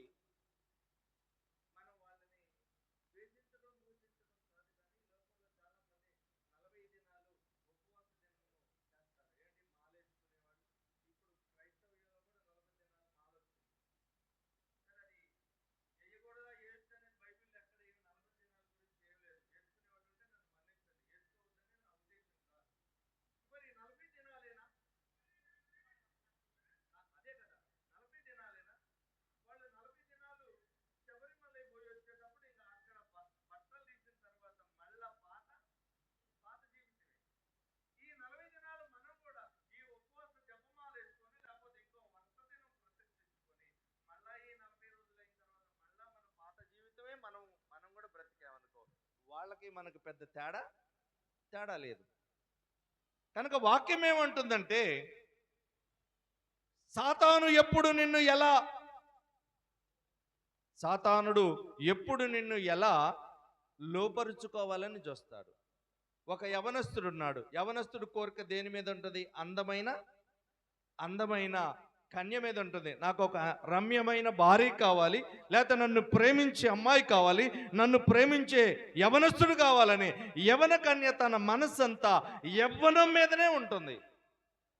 మనం కూడా బ్రతికామనుకో, వాళ్ళకి మనకు పెద్ద తేడా లేదు. కనుక వాక్యం ఏమంటుందంటే, సాతానుడు ఎప్పుడు నిన్ను ఎలా లోపరుచుకోవాలని చూస్తాడు. ఒక యవనస్తుడు ఉన్నాడు. యవనస్తుడు కోరిక దేని మీద ఉంటుంది? అందమైన కన్య మీద ఉంటుంది. నాకు ఒక రమ్యమైన భార్య కావాలి, లేకపోతే నన్ను ప్రేమించే అమ్మాయి కావాలి, నన్ను ప్రేమించే యవనస్తుడు కావాలని యవన కన్య తన మనస్సంతా యవ్వనం మీదనే ఉంటుంది.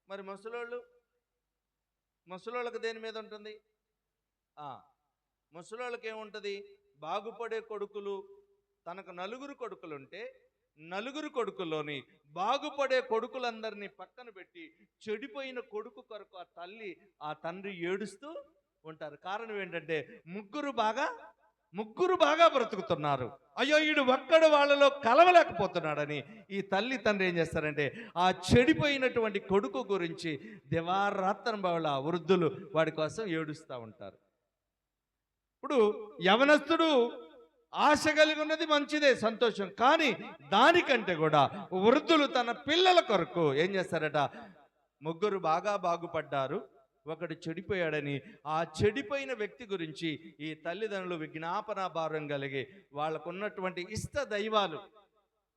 మరి ముసలోళ్ళకి దేని మీద ఉంటుంది? ముసలోళ్ళకి ఏముంటుంది? బాగుపడే కొడుకులు. తనకు 9 కొడుకులుంటే 9 కొడుకుల్లోని బాగుపడే కొడుకులందరినీ పక్కన పెట్టి చెడిపోయిన కొడుకు కొరకు ఆ తండ్రి ఏడుస్తూ ఉంటారు. కారణం ఏంటంటే ముగ్గురు బాగా బ్రతుకుతున్నారు. అయ్యో, వీడు ఒక్కడు వాళ్ళలో కలవలేకపోతున్నాడని ఈ తల్లి తండ్రి ఏం చేస్తారంటే ఆ చెడిపోయినటువంటి కొడుకు గురించి దివారాత్రం బహుళ వృద్ధులు వాడి కోసం ఏడుస్తూ ఉంటారు. ఇప్పుడు యవనస్తుడు ఆశ కలిగి ఉన్నది మంచిదే, సంతోషం. కానీ దానికంటే కూడా వృద్ధులు తన పిల్లల కొరకు ఏం చేస్తారట? ముగ్గురు బాగా బాగుపడ్డారు, ఒకడు చెడిపోయాడని ఆ చెడిపోయిన వ్యక్తి గురించి ఈ తల్లిదండ్రులు విజ్ఞాపన భారం కలిగి వాళ్ళకున్నటువంటి ఇష్ట దైవాలు,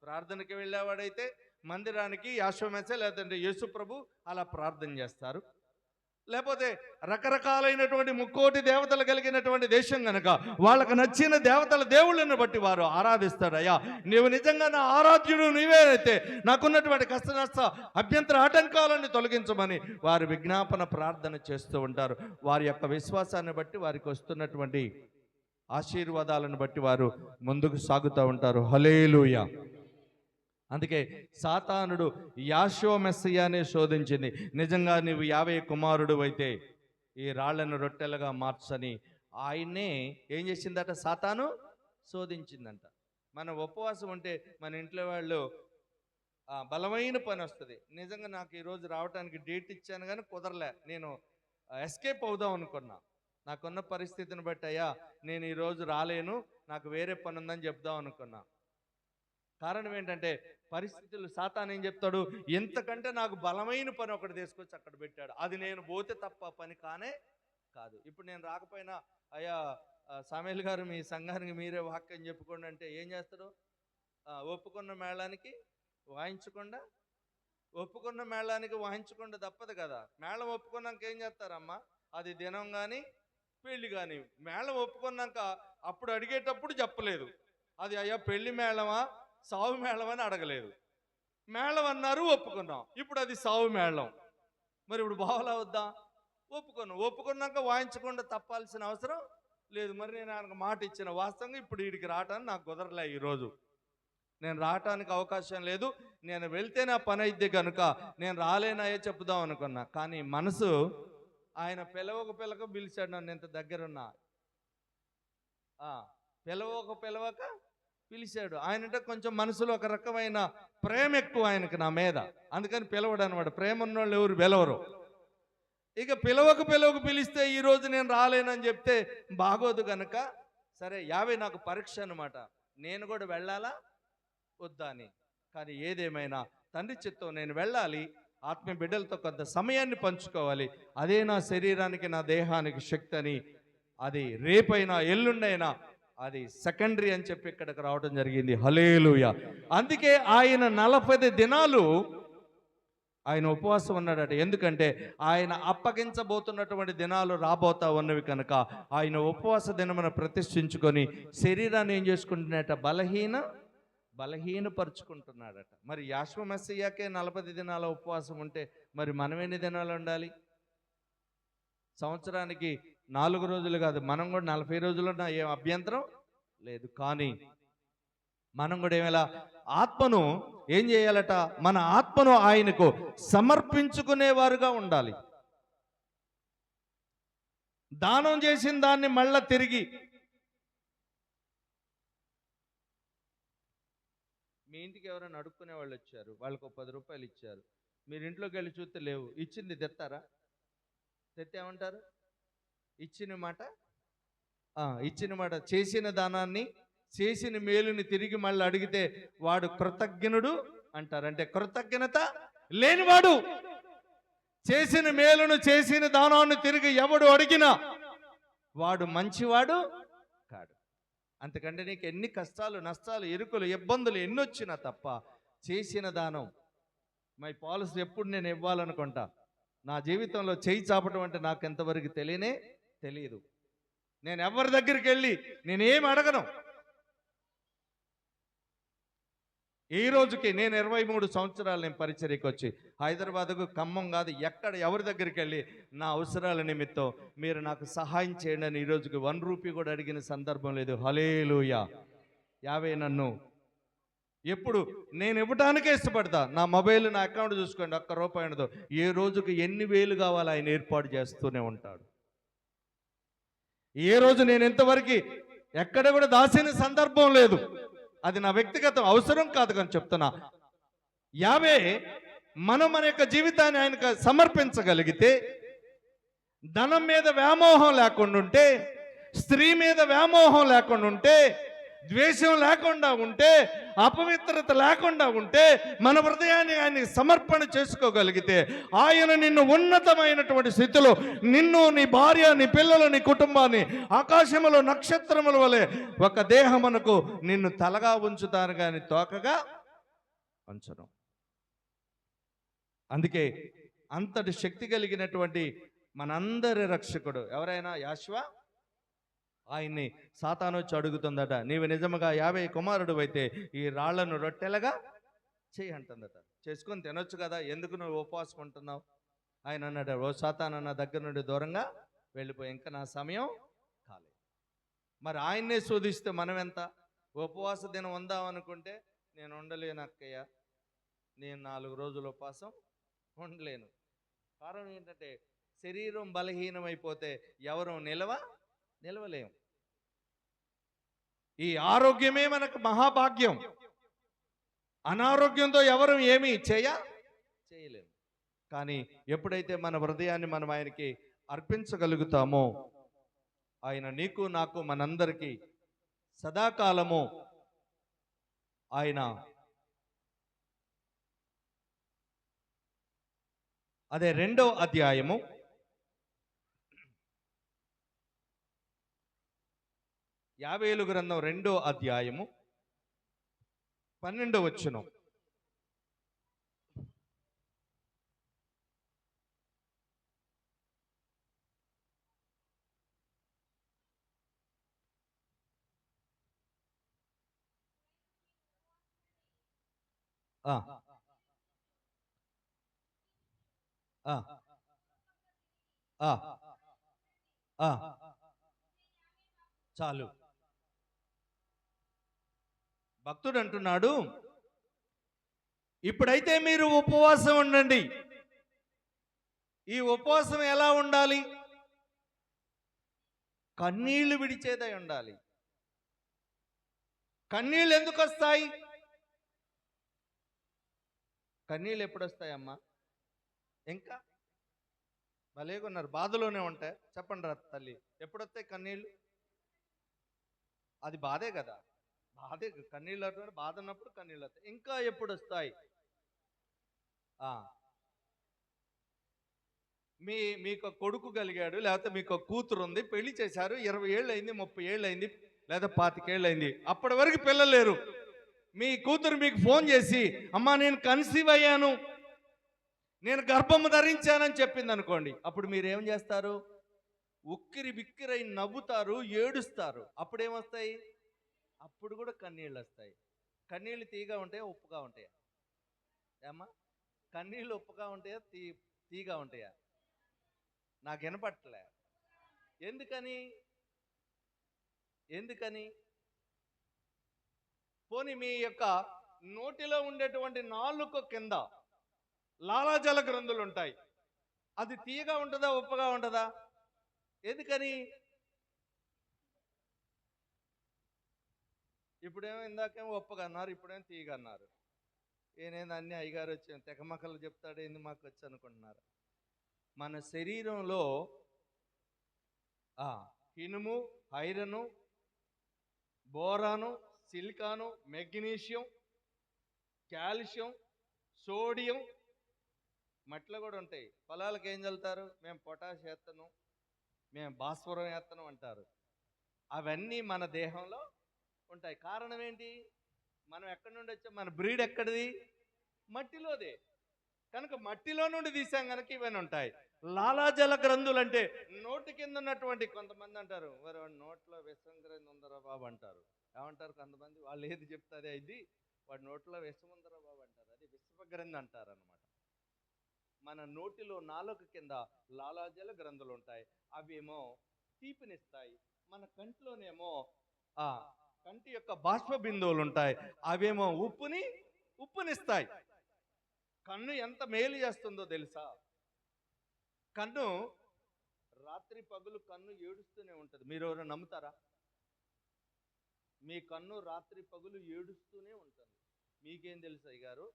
ప్రార్థనకి వెళ్ళేవాడైతే మందిరానికి యాషోవ మెస్సీ లేదంటే యేసు ప్రభు అలా ప్రార్థన చేస్తారు. లేకపోతే రకరకాలైనటువంటి 3 దేవతలు కలిగినటువంటి దేశం కనుక వాళ్ళకు నచ్చిన దేవుళ్ళని బట్టి వారు ఆరాధిస్తారు. అయ్యా, నీవు నిజంగా నా ఆరాధ్యుడు నీవే అయితే నాకున్నటువంటి కష్ట నష్ట అభ్యంతర ఆటంకాలను తొలగించమని వారు విజ్ఞాపన ప్రార్థన చేస్తూ ఉంటారు. వారి యొక్క విశ్వాసాన్ని బట్టి వారికి వస్తున్నటువంటి ఆశీర్వాదాలను బట్టి వారు ముందుకు సాగుతూ ఉంటారు. హల్లెలూయా. అందుకే సాతానుడు యాషోవ మెస్సీయానే శోధించింది. నిజంగా నీవు 50 కుమారుడు అయితే ఈ రాళ్లను రొట్టెలుగా మార్చని ఆయన్నే ఏం చేసిందట? సాతాను శోధించిందంట. మన ఉపవాసం ఉంటే మన ఇంట్లో వాళ్ళు బలమైన పని వస్తుంది. నిజంగా నాకు ఈరోజు రావడానికి డేట్ ఇచ్చాను కానీ కుదరలే. నేను ఎస్కేప్ అవుదాం అనుకున్నా. నాకున్న పరిస్థితిని బట్టి అయ్యా నేను ఈరోజు రాలేను, నాకు వేరే పని ఉందని చెప్దాం అనుకున్నా. కారణం ఏంటంటే పరిస్థితులు. సాతాను ఏం చెప్తాడు? ఎంతకంటే నాకు బలమైన పని ఒకటి తీసుకొచ్చి అక్కడ పెట్టాడు, అది నేను పోతే తప్ప పని కాదు. ఇప్పుడు నేను రాకపోయినా అయ్యా సామేల్ గారు మీ సంఘానికి మీరే వాక్యం చెప్పుకోండి అంటే ఏం చేస్తాడు? ఒప్పుకున్న మేళానికి వాయించకుండా తప్పదు కదా. మేళం ఒప్పుకున్నాక ఏం చేస్తారమ్మా? అది దినం కానీ పెళ్లి కానీ. మేళం ఒప్పుకున్నాక అప్పుడు అడిగేటప్పుడు చెప్పలేదు, అది అయ్యా పెళ్లి మేళమా సావు మేళం అని అడగలేదు. మేళం అన్నారు, ఒప్పుకున్నాం. ఇప్పుడు అది సావు మేళం. మరి ఇప్పుడు బావలా వద్దా? ఒప్పుకున్నాక వాయించకుండా తప్పాల్సిన అవసరం లేదు. మరి నేను ఆయనకు మాట ఇచ్చిన వాస్తవంగా ఇప్పుడు వీడికి రావటానికి నాకు కుదరలే. ఈరోజు నేను రావటానికి అవకాశం లేదు, నేను వెళ్తే నా పని అయితే కనుక నేను రాలేనాయే చెప్పుదాం అనుకున్నా. కానీ మనసు ఆయన పిలవక పిలిచాడు నన్ను. ఎంత దగ్గరున్నా పిలవక పిలిచాడు. ఆయనంటే కొంచెం మనసులో ఒక రకమైన ప్రేమ ఎక్కువ ఆయనకి నా మీద, అందుకని పిలవడు అనమాట. ప్రేమ ఉన్నోళ్ళు ఎవరు పిలవరు. ఇక పిలవక పిలిస్తే ఈరోజు నేను రాలేనని చెప్తే బాగోదు కనుక సరే 50 నాకు పరీక్ష అనమాట, నేను కూడా వెళ్ళాలా వద్దా అని. కానీ ఏదేమైనా తండ్రి చిత్తం, నేను వెళ్ళాలి, ఆత్మీయ బిడ్డలతో కొంత సమయాన్ని పంచుకోవాలి, అదే నా శరీరానికి నా దేహానికి శక్తి అని, అది రేపైనా ఎల్లుండైనా అది సెకండరీ అని చెప్పి ఇక్కడికి రావడం జరిగింది. హల్లెలూయా. అందుకే ఆయన 40 దినాలు ఆయన ఉపవాసం ఉన్నాడట. ఎందుకంటే ఆయన అప్పగించబోతున్నటువంటి దినాలు రాబోతా ఉన్నవి కనుక ఆయన ఉపవాస దినమును ప్రతిష్ఠించుకొని శరీరాన్ని ఏం చేసుకుంటున్నట, బలహీనపరుచుకుంటున్నాడట. మరి యాశ్వ మెస్సయ్యాకే 40 దినాల ఉపవాసం ఉంటే మరి మనం ఎన్ని దినాలు ఉండాలి? సంవత్సరానికి 4 రోజులు కాదు, మనం కూడా 40 రోజులు ఉన్నా ఏం అభ్యంతరం లేదు. కానీ మనం కూడా ఏమైనా ఆత్మను ఏం చేయాలట, మన ఆత్మను ఆయనకు సమర్పించుకునేవారుగా ఉండాలి. దానం చేసిన దాన్ని మళ్ళా తిరిగి, మీ ఇంటికి ఎవరైనా అడుక్కునే వాళ్ళు వచ్చారు, వాళ్ళకు 10 రూపాయలు ఇచ్చారు, మీరు ఇంట్లోకి వెళ్ళి చూస్తే లేవు, ఇచ్చింది తెత్తారా? తెత్తేమంటారు? ఇచ్చిన మాట చేసిన దానాన్ని, చేసిన మేలుని తిరిగి మళ్ళీ అడిగితే వాడు కృతజ్ఞనుడు అంటారు. అంటే కృతజ్ఞత లేనివాడు. చేసిన మేలును, చేసిన దానాన్ని తిరిగి ఎవడు అడిగినా వాడు మంచివాడు కాడు. అంతకంటే నీకు ఎన్ని కష్టాలు, నష్టాలు, ఇరుకులు, ఇబ్బందులు ఎన్నొచ్చినా తప్ప చేసిన దానం, మై పాలసీ ఎప్పుడు నేను ఇవ్వాలనుకుంటా. నా జీవితంలో చేయి చాపటం అంటే నాకు ఎంతవరకు తెలియదు. నేను ఎవరి దగ్గరికి వెళ్ళి నేనేం అడగను. ఈ రోజుకి నేను 23 సంవత్సరాలు నేను పరిచర్యకి వచ్చి హైదరాబాద్కు, ఖమ్మం కాదు, ఎక్కడ ఎవరి దగ్గరికి వెళ్ళి నా అవసరాల నిమిత్తం మీరు నాకు సహాయం చేయండి అని ఈ రోజుకి 1 రూపీ కూడా అడిగిన సందర్భం లేదు. హల్లెలూయా. 50 నన్ను ఎప్పుడు నేను ఇవ్వడానికే ఇష్టపడతా. నా మొబైల్, నా అకౌంట్ చూసుకోండి, ₹1 ఉండదు. ఏ రోజుకి ఎన్ని వేలు కావాలో ఆయన ఏర్పాటు చేస్తూనే ఉంటాడు. ఏ రోజు నేను ఇంతవరకు ఎక్కడ కూడా దాచిన సందర్భం లేదు. అది నా వ్యక్తిగత అవసరం కాదు కానీ చెప్తున్నా. 50 మనం మన యొక్క జీవితాన్ని ఆయనకు సమర్పించగలిగితే, ధనం మీద వ్యామోహం లేకుండా ఉంటే, స్త్రీ మీద వ్యామోహం లేకుండా ఉంటే, ద్వేషం లేకుండా ఉంటే, అపవిత్రత లేకుండా ఉంటే, మన హృదయాన్ని ఆయన సమర్పణ చేసుకోగలిగితే, ఆయన నిన్ను ఉన్నతమైనటువంటి స్థితిలో, నిన్ను, నీ భార్య, నీ పిల్లలు, నీ కుటుంబాన్ని ఆకాశములో నక్షత్రముల వలె ఒక దేహమునకు నిన్ను తలగా ఉంచుతాను కానీ తోకగా ఉంచను. అందుకే అంతటి శక్తి కలిగినటువంటి మనందరి రక్షకుడు ఎవరైనా యాశ్వ, ఆయన్ని సాతాను వచ్చి అడుగుతుందట, నీవు నిజముగా 50 కుమారుడు అయితే ఈ రాళ్లను రొట్టెలుగా చేయి అంటుందట. చేసుకొని తినొచ్చు కదా, ఎందుకు నువ్వు ఉపవాసం ఉంటున్నావు? ఆయన అన్నాడు, ఓ సాతాను, నా దగ్గర నుండి దూరంగా వెళ్ళిపోయి, ఇంకా నా సమయం కాలేదు. మరి ఆయన్నే శోధిస్తే మనం ఎంత? ఉపవాస దినం ఉందాం అనుకుంటే, నేను ఉండలేను అక్కయ్య, నేను 4 రోజులు ఉపవాసం ఉండలేను. కారణం ఏంటంటే శరీరం బలహీనమైపోతే ఎవరు నిలవలేం. ఈ ఆరోగ్యమే మనకు మహాభాగ్యం. అనారోగ్యంతో ఎవరు ఏమీ చేయలేము. కానీ ఎప్పుడైతే మన హృదయాన్ని మనం ఆయనకి అర్పించగలుగుతామో, ఆయన నీకు, నాకు, మనందరికీ సదాకాలము ఆయన అదే 2వ అధ్యాయము 50 గ్రంథం 2వ అధ్యాయము 12వ వచనం. చాలు. భక్తుడు అంటున్నాడు, ఇప్పుడైతే మీరు ఉపవాసం ఉండండి. ఈ ఉపవాసం ఎలా ఉండాలి? కన్నీళ్లు విడిచేదై ఉండాలి. కన్నీళ్ళు ఎందుకు వస్తాయి? కన్నీళ్ళు ఎప్పుడు వస్తాయమ్మా? ఇంకా భలేగున్నారు, బాధలోనే ఉంటాయి. చెప్పండి రా తల్లి, ఎప్పుడొస్తాయి కన్నీళ్ళు? అది బాధే కదా, బాధే, కన్నీళ్ళు అంటే బాధ ఉన్నప్పుడు కన్నీళ్ళు వస్తాయి. ఇంకా ఎప్పుడు వస్తాయి? ఆ, మీకు కొడుకు కలిగాడు, లేకపోతే మీకు కూతురు ఉంది, పెళ్లి చేశారు, 20 ఏళ్ళు అయింది, 30 ఏళ్ళు అయింది, లేదా 25 ఏళ్ళు అయింది, అప్పటి వరకు పిల్లలు లేరు. మీ కూతురు మీకు ఫోన్ చేసి, అమ్మా నేను కన్సీవ్ అయ్యాను, నేను గర్భము ధరించానని చెప్పింది అనుకోండి, అప్పుడు మీరు ఏం చేస్తారు? ఉక్కిరి బిక్కిరై నవ్వుతారు, ఏడుస్తారు. అప్పుడేమొస్తాయి? అప్పుడు కూడా కన్నీళ్ళు వస్తాయి. కన్నీళ్ళు తీగా ఉంటాయా, ఉప్పుగా ఉంటాయా? ఏమ్మా, కన్నీళ్ళు ఉప్పుగా ఉంటాయా, తీగా ఉంటాయా? నాకు వినపట్లే. ఎందుకని? ఎందుకని? పోనీ మీ యొక్క నోటిలో ఉండేటువంటి నాలుక కింద లాలాజల గ్రంథులు ఉంటాయి, అది తీయగా ఉంటుందా, ఉప్పగా ఉంటుందా? ఎందుకని? ఇప్పుడేమో ఇందాకేమో ఉప్పగా అన్నారు, ఇప్పుడేమో తీయగా అన్నారు. ఏనేది అన్ని అయ్యగారు వచ్చాను తెగమకలు చెప్తాడు, ఏంది మాకు వచ్చి అనుకుంటున్నారు. మన శరీరంలో ఇనుము, iron, boron, silicon, magnesium, calcium, sodium మట్టిలో కూడా ఉంటాయి. పొలాలకు ఏం చల్లుతారు? మేము పొటాష్ వేస్తాను, మేము భాస్వరం వేస్తాను అంటారు. అవన్నీ మన దేహంలో ఉంటాయి. కారణం ఏంటి? మనం ఎక్కడి నుండి వచ్చాం? మన బ్రీడ్ ఎక్కడిది? మట్టిలోదే. కనుక మట్టిలో నుండి తీసాం కనుక ఇవన్నీ ఉంటాయి. లాలాజల గ్రంథులు అంటే నోటి కింద ఉన్నటువంటి, కొంతమంది అంటారు మరి వాడి నోట్లో విషం గ్రంథి ఉందరా బాబు అంటారు. ఏమంటారు కొంతమంది? వాళ్ళు ఏది చెప్తారే ఇది, వాడి నోట్లో విషం ఉందరా బాబు అంటారు. అది విషప గ్రంథి అంటారు అనమాట. మన నోటిలో నాలుక కింద లాలాజల గ్రంథులు ఉంటాయి. అవేమో తీపినిస్తాయి. మన కంటిలోనేమో కంటి యొక్క బాష్ప బిందువులు ఉంటాయి, అవేమో ఉప్పునిస్తాయి. కన్ను ఎంత మేలు చేస్తుందో తెలుసా? కన్ను రాత్రి పగులు కన్ను ఏడుస్తూనే ఉంటుంది. మీరు ఎవరైనా నమ్ముతారా? మీ కన్ను రాత్రి పగులు ఏడుస్తూనే ఉంటుంది. మీకేం తెలుసు అయ్యగారు?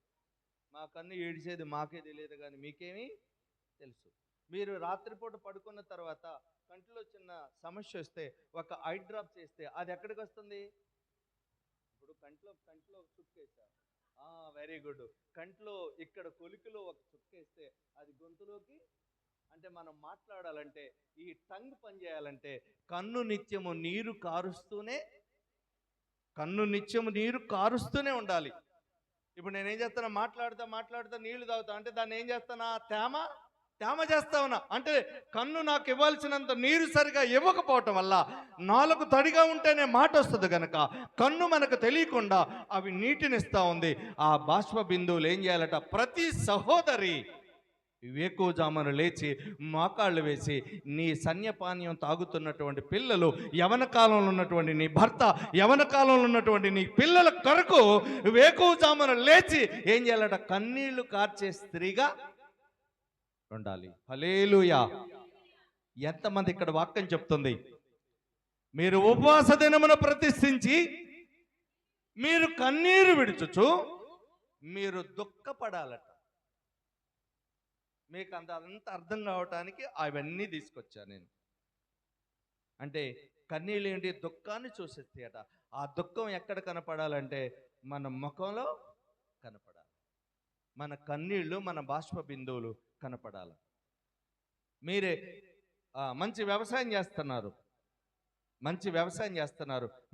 మా కన్ను ఏడిచేది మాకే తెలియదు, కానీ మీకేమీ తెలుసు. మీరు రాత్రిపూట పడుకున్న తర్వాత కంటిలో చిన్న సమస్య వస్తే ఒక ఐ డ్రాప్ చేస్తే అది ఎక్కడికి వస్తుంది? ఇప్పుడు కంటిలో చుక్కేసా, వెరీ గుడ్. కంట్లో ఇక్కడ కొలికిలో ఒక చుక్కేస్తే అది గొంతులోకి, అంటే మనం మాట్లాడాలంటే ఈ టంగ్ పనిచేయాలంటే కన్ను నిత్యము నీరు కారుస్తూనే ఉండాలి. ఇప్పుడు నేనేం చేస్తాను? మాట్లాడుతా నీళ్లు తాగుతా అంటే దాన్ని ఏం చేస్తానా? తేమ చేస్తా ఉన్నా అంటే కన్ను నాకు ఇవ్వాల్సినంత నీరు సరిగా ఇవ్వకపోవటం వల్ల, నాలుగు తడిగా ఉంటేనే మాట వస్తుంది కనుక కన్ను మనకు తెలియకుండా అవి నీటినిస్తా ఉంది. ఆ బాష్ప బిందువులు ఏం చేయాలట? ప్రతి సహోదరి వేకువజామున లేచి మోకాళ్ళు వేసి, నీ సన్యపానీయం తాగుతున్నటువంటి పిల్లలు, యవన కాలంలో ఉన్నటువంటి నీ భర్త, యవన కాలంలో ఉన్నటువంటి నీ పిల్లల కొరకు వేకువజామున లేచి ఏం చేయాలట? కన్నీళ్లు కార్చే స్త్రీగా ఉండాలి. హల్లెలూయా. ఎంతమంది ఇక్కడ వాక్యం చెప్తుంది? మీరు ఉపవాస దినమున ప్రతిష్ఠించి మీరు కన్నీరు విడుచుచు మీరు దుఃఖపడాలట. మీకు అంత అర్థం కావటానికి అవన్నీ తీసుకొచ్చా నేను. అంటే కన్నీళ్ళు ఏంటి? దుఃఖాన్ని చూసేస్తాయట. ఆ దుఃఖం ఎక్కడ కనపడాలంటే మన ముఖంలో కనపడాలి. మన కన్నీళ్ళు, మన బాష్ప బిందువులు కనపడాలి. మీరే మంచి వ్యవసాయం చేస్తున్నారు,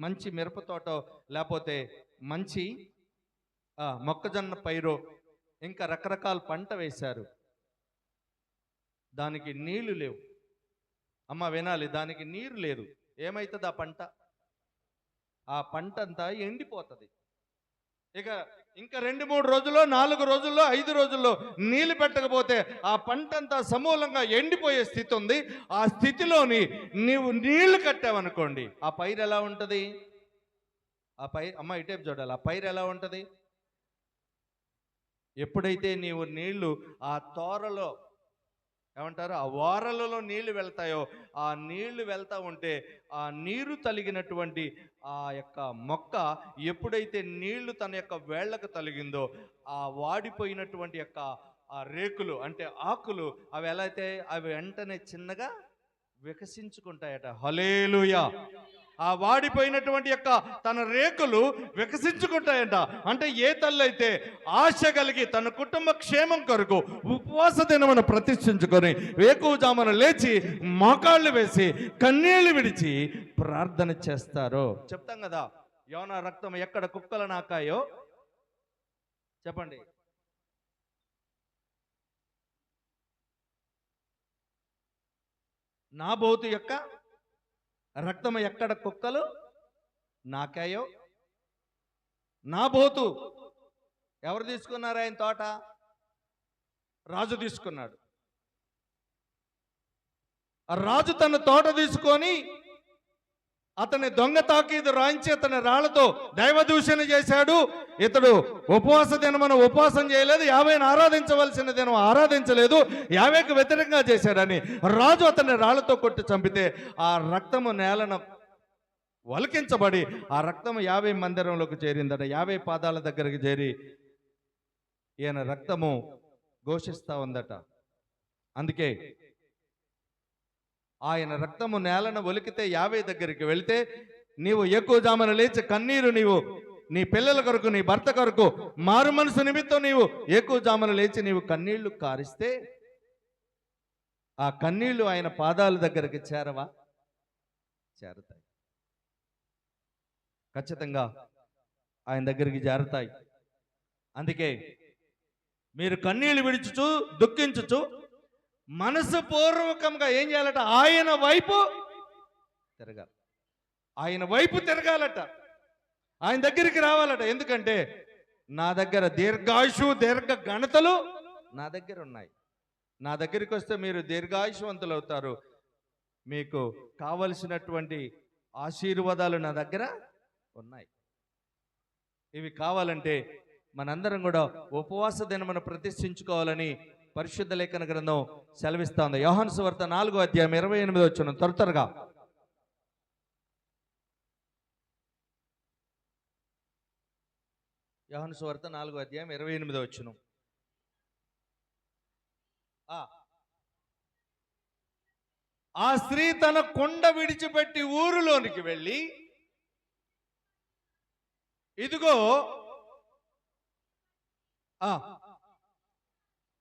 మంచి మిరప తోట, లేకపోతే మంచి మొక్కజొన్న పైరు, ఇంకా రకరకాల పంట వేశారు. దానికి నీళ్లు లేవు. అమ్మ వినాలి, దానికి నీరు లేదు. ఏమవుతుంది? ఆ పంట అంతా ఎండిపోతుంది. ఇంకా 2-3 రోజుల్లో, 4 రోజుల్లో, 5 రోజుల్లో నీళ్లు పెట్టకపోతే ఆ పంట అంతా సమూలంగా ఎండిపోయే స్థితి ఉంది. ఆ స్థితిలోని నీవు నీళ్లు కట్టావనుకోండి, ఆ పైరు ఎలా ఉంటుంది? అమ్మ ఇటేపు చూడాలి. ఆ పైరు ఎలా ఉంటుంది? ఎప్పుడైతే నీవు నీళ్లు ఆ తోరలో, ఏమంటారు, ఆ ఓరలలో నీళ్లు వెళ్తాయో, ఆ నీళ్లు వెళ్తా ఉంటే ఆ నీరు తలిగినటువంటి ఆ యొక్క మొక్క ఎప్పుడైతే నీళ్లు తన యొక్క వేళ్లకు తలిగిందో, ఆ వాడిపోయినటువంటి యొక్క ఆ రేకులు అంటే ఆకులు అవి ఎలా అయితే అవి వెంటనే చిన్నగా వికసించుకుంటాయట. హల్లెలూయా. ఆ వాడిపోయినటువంటి యొక్క తన రేకులు వికసించుకుంటాయంట. అంటే ఏ తల్లి అయితే ఆశ కలిగి తన కుటుంబ క్షేమం కొరకు ఉపవాస దినమును ప్రతిష్ఠించుకొని వేకువజామున లేచి మోకాళ్ళు వేసి కన్నీళ్లు విడిచి ప్రార్థన చేస్తారో. చెప్తాం కదా, యోనా రక్తం ఎక్కడ కుక్కలు నాకాయో చెప్పండి. నాబోతు యొక్క రక్తం ఎక్కడ కుక్కలు నాకాయో. నాబోతు ఎవరు తీసుకున్నారు? ఆయన తోట రాజు తీసుకున్నాడు. ఆ రాజు తన తోట తీసుకొని అతని దొంగ తాకీదు రాయించి అతని రాళ్లతో దైవదూషణ చేశాడు. ఇతడు ఉపవాస దినమున ఉపవాసం చేయలేదు, యావేను ఆరాధించవలసిన దినం ఆరాధించలేదు, యావేకు వ్యతిరేకంగా చేశాడని రాజు అతని రాళ్లతో కొట్టి చంపితే ఆ రక్తము నేలను వలికించబడి ఆ రక్తము యావే మందిరంలోకి చేరిందట. యావే పాదాల దగ్గరికి చేరి ఈయన రక్తము ఘోషిస్తా ఉందట. అందుకే ఆయన రక్తము నేలను ఒలికితే యావే దగ్గరికి వెళితే నీవు ఎక్కువ జామున లేచి కన్నీరు, నీవు నీ పిల్లల కొరకు నీ భర్త కొరకు మారు మనసు నిమిత్తం నీవు ఎక్కువ జామున లేచి నీవు కన్నీళ్లు కారిస్తే ఆ కన్నీళ్లు ఆయన పాదాల దగ్గరికి చేరవా? చేరతాయి, ఖచ్చితంగా ఆయన దగ్గరికి చేరతాయి. అందుకే మీరు కన్నీళ్లు విడిచుచు దుఃఖించుచు మనసు పూర్వకంగా ఏం చేయాలట? ఆయన వైపు తిరగాలి. ఆయన వైపు తిరగాలట, ఆయన దగ్గరికి రావాలట. ఎందుకంటే నా దగ్గర దీర్ఘాయుషు దీర్ఘ గణతలు నా దగ్గర ఉన్నాయి. నా దగ్గరికి వస్తే మీరు దీర్ఘాయుషవంతులు అవుతారు. మీకు కావలసినటువంటి ఆశీర్వాదాలు నా దగ్గర ఉన్నాయి. ఇవి కావాలంటే మనందరం కూడా ఉపవాస దినమును ప్రతిష్ఠించుకోవాలని పరిశుద్ధ లేఖన గ్రంథం సెలవిస్తోంది. యోహాను సువార్త 4వ అధ్యాయం 28వ వచనం త్వరగా. యోహాను సువార్త 4వ అధ్యాయం 28వ వచనం. ఆ స్త్రీ తన కొండ విడిచిపెట్టి ఊరులోనికి వెళ్ళి,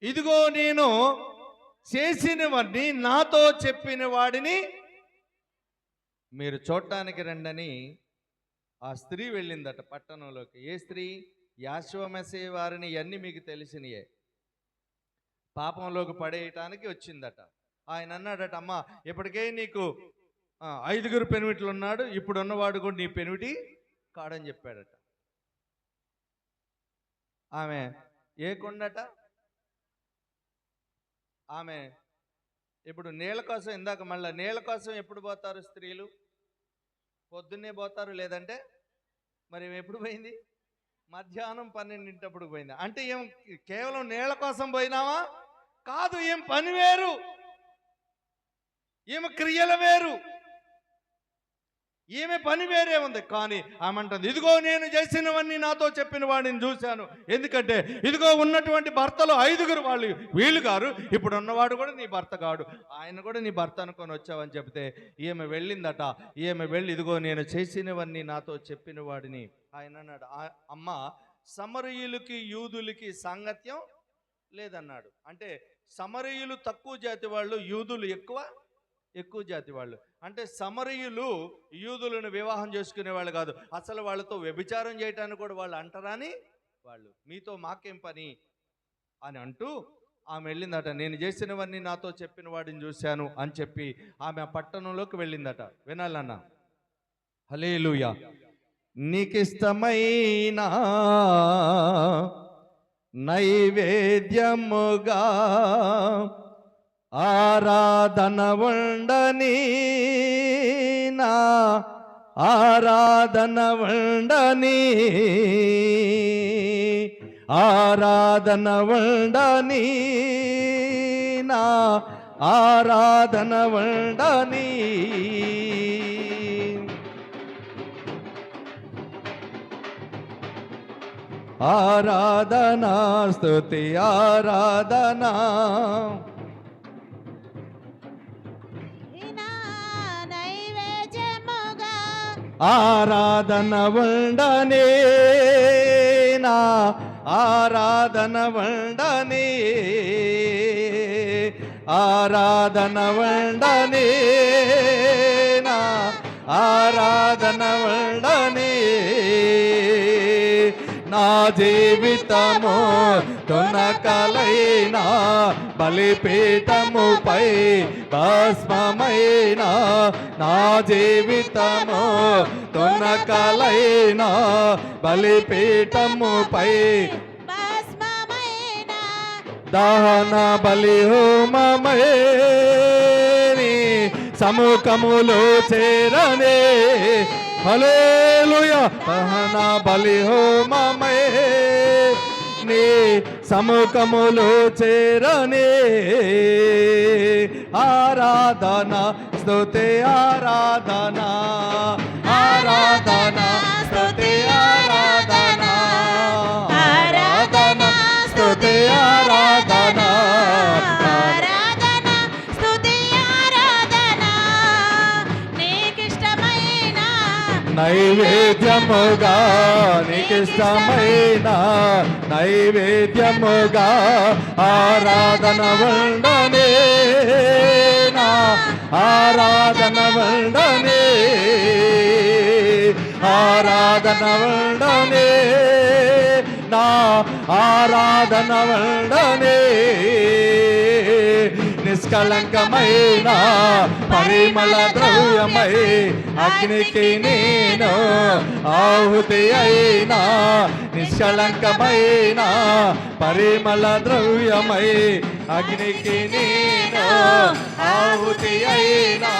ఇదిగో నేను చేసినవన్నీ నాతో చెప్పిన వాడిని మీరు చూడటానికి రండని ఆ స్త్రీ వెళ్ళిందట పట్టణంలోకి. ఏ స్త్రీ? యాశ్వమసే వారిని అన్నీ మీకు తెలిసినయే పాపంలోకి పడేయటానికి వచ్చిందట. ఆయన అన్నాడట, అమ్మా ఇప్పటికే నీకు 5 పెనిమిట్లు ఉన్నాడు, ఇప్పుడు ఉన్నవాడు కూడా నీ పెనిమిటి కాడని చెప్పాడట. ఆమె ఏ కొండట? ఆమె ఇప్పుడు నీళ్ళ కోసం, ఇందాక మళ్ళీ నీళ్ళ కోసం ఎప్పుడు పోతారు స్త్రీలు? పొద్దున్నే పోతారు, లేదంటే మరి ఎప్పుడు పోయింది? మధ్యాహ్నం 12 పోయింది. అంటే ఏం కేవలం నీళ్ళ కోసం పోయినావా? కాదు, ఏం పని వేరు, ఏమి క్రియల వేరు, ఈమె పని వేరే ఉంది. కానీ ఆమె అంటుంది, ఇదిగో నేను చేసినవన్నీ నాతో చెప్పిన వాడిని చూశాను. ఎందుకంటే ఇదిగో ఉన్నటువంటి భర్తలు 5 వాళ్ళు వీళ్ళు గారు, ఇప్పుడు ఉన్నవాడు కూడా నీ భర్త కాడు, ఆయన కూడా నీ భర్త అనుకొని వచ్చావని చెప్తే ఈమె వెళ్ళిందట. ఈమె వెళ్ళి ఇదిగో నేను చేసినవన్నీ నాతో చెప్పిన వాడిని. ఆయన అన్నాడు, అమ్మ సమరయులకి యూదులకి సాంగత్యం లేదన్నాడు. అంటే సమరయులు తక్కువ జాతి వాళ్ళు, యూదులు ఎక్కువ జాతి వాళ్ళు. అంటే సమరయులు యూదులను వివాహం చేసుకునే వాళ్ళు కాదు, అసలు వాళ్ళతో వ్యభిచారం చేయటానికి కూడా వాళ్ళు అంటరాని వాళ్ళు. మీతో మాకేం పని అని అంటూ ఆమె వెళ్ళిందట. నేను చేసినవన్నీ నాతో చెప్పిన వాడిని చూశాను అని చెప్పి ఆమె ఆ పట్టణంలోకి వెళ్ళిందట. వినాలన్న హల్లెలూయా. నీకిష్టమైన నైవేద్యముగా ఆరాధన ఉండని, నా ఆరాధన ఉండని, ఆరాధన ఉండని, నా ఆరాధన ఉండని. ఆరాధనా స్తుతి ఆరాధనా ఆరాధన వండనే నా ఆరాధన వండనే ఆరాధన వండనే నా ఆరాధన వండనే నా జీవితము తొనకలైనా బలిపీఠముపై భస్మమైన నా జీవితము తొనకలైనా బలిపీఠముపై దహన బలి హోమమై సముఖములో చేరనే హల్లెలూయా దహన బలి హోమమై నీ సముఖములో చేరనే ఆరాధన స్తుతి ఆరాధన ఆరాధన స్తుతి ఆరాధన ఆరాధన స్తుతి ఆరాధన ఆరాధన స్తుతి ఆరాధన నీకిష్టమైన నైవేద్యముగా నీకిష్టమైన నైవేద్యముగా ఆరాధన వండనే నా ఆరాధన వండనే ఆరాధన వండనే నా ఆరాధన వండనే నిష్కళంకమైన పరిమళ ద్రవ్యమై అగ్నికి నేను ఆహుతి అయినా నిష్కళంకమైన పరిమళ ద్రవ్యమై అగ్నికి నేను ఆహుతి అయినా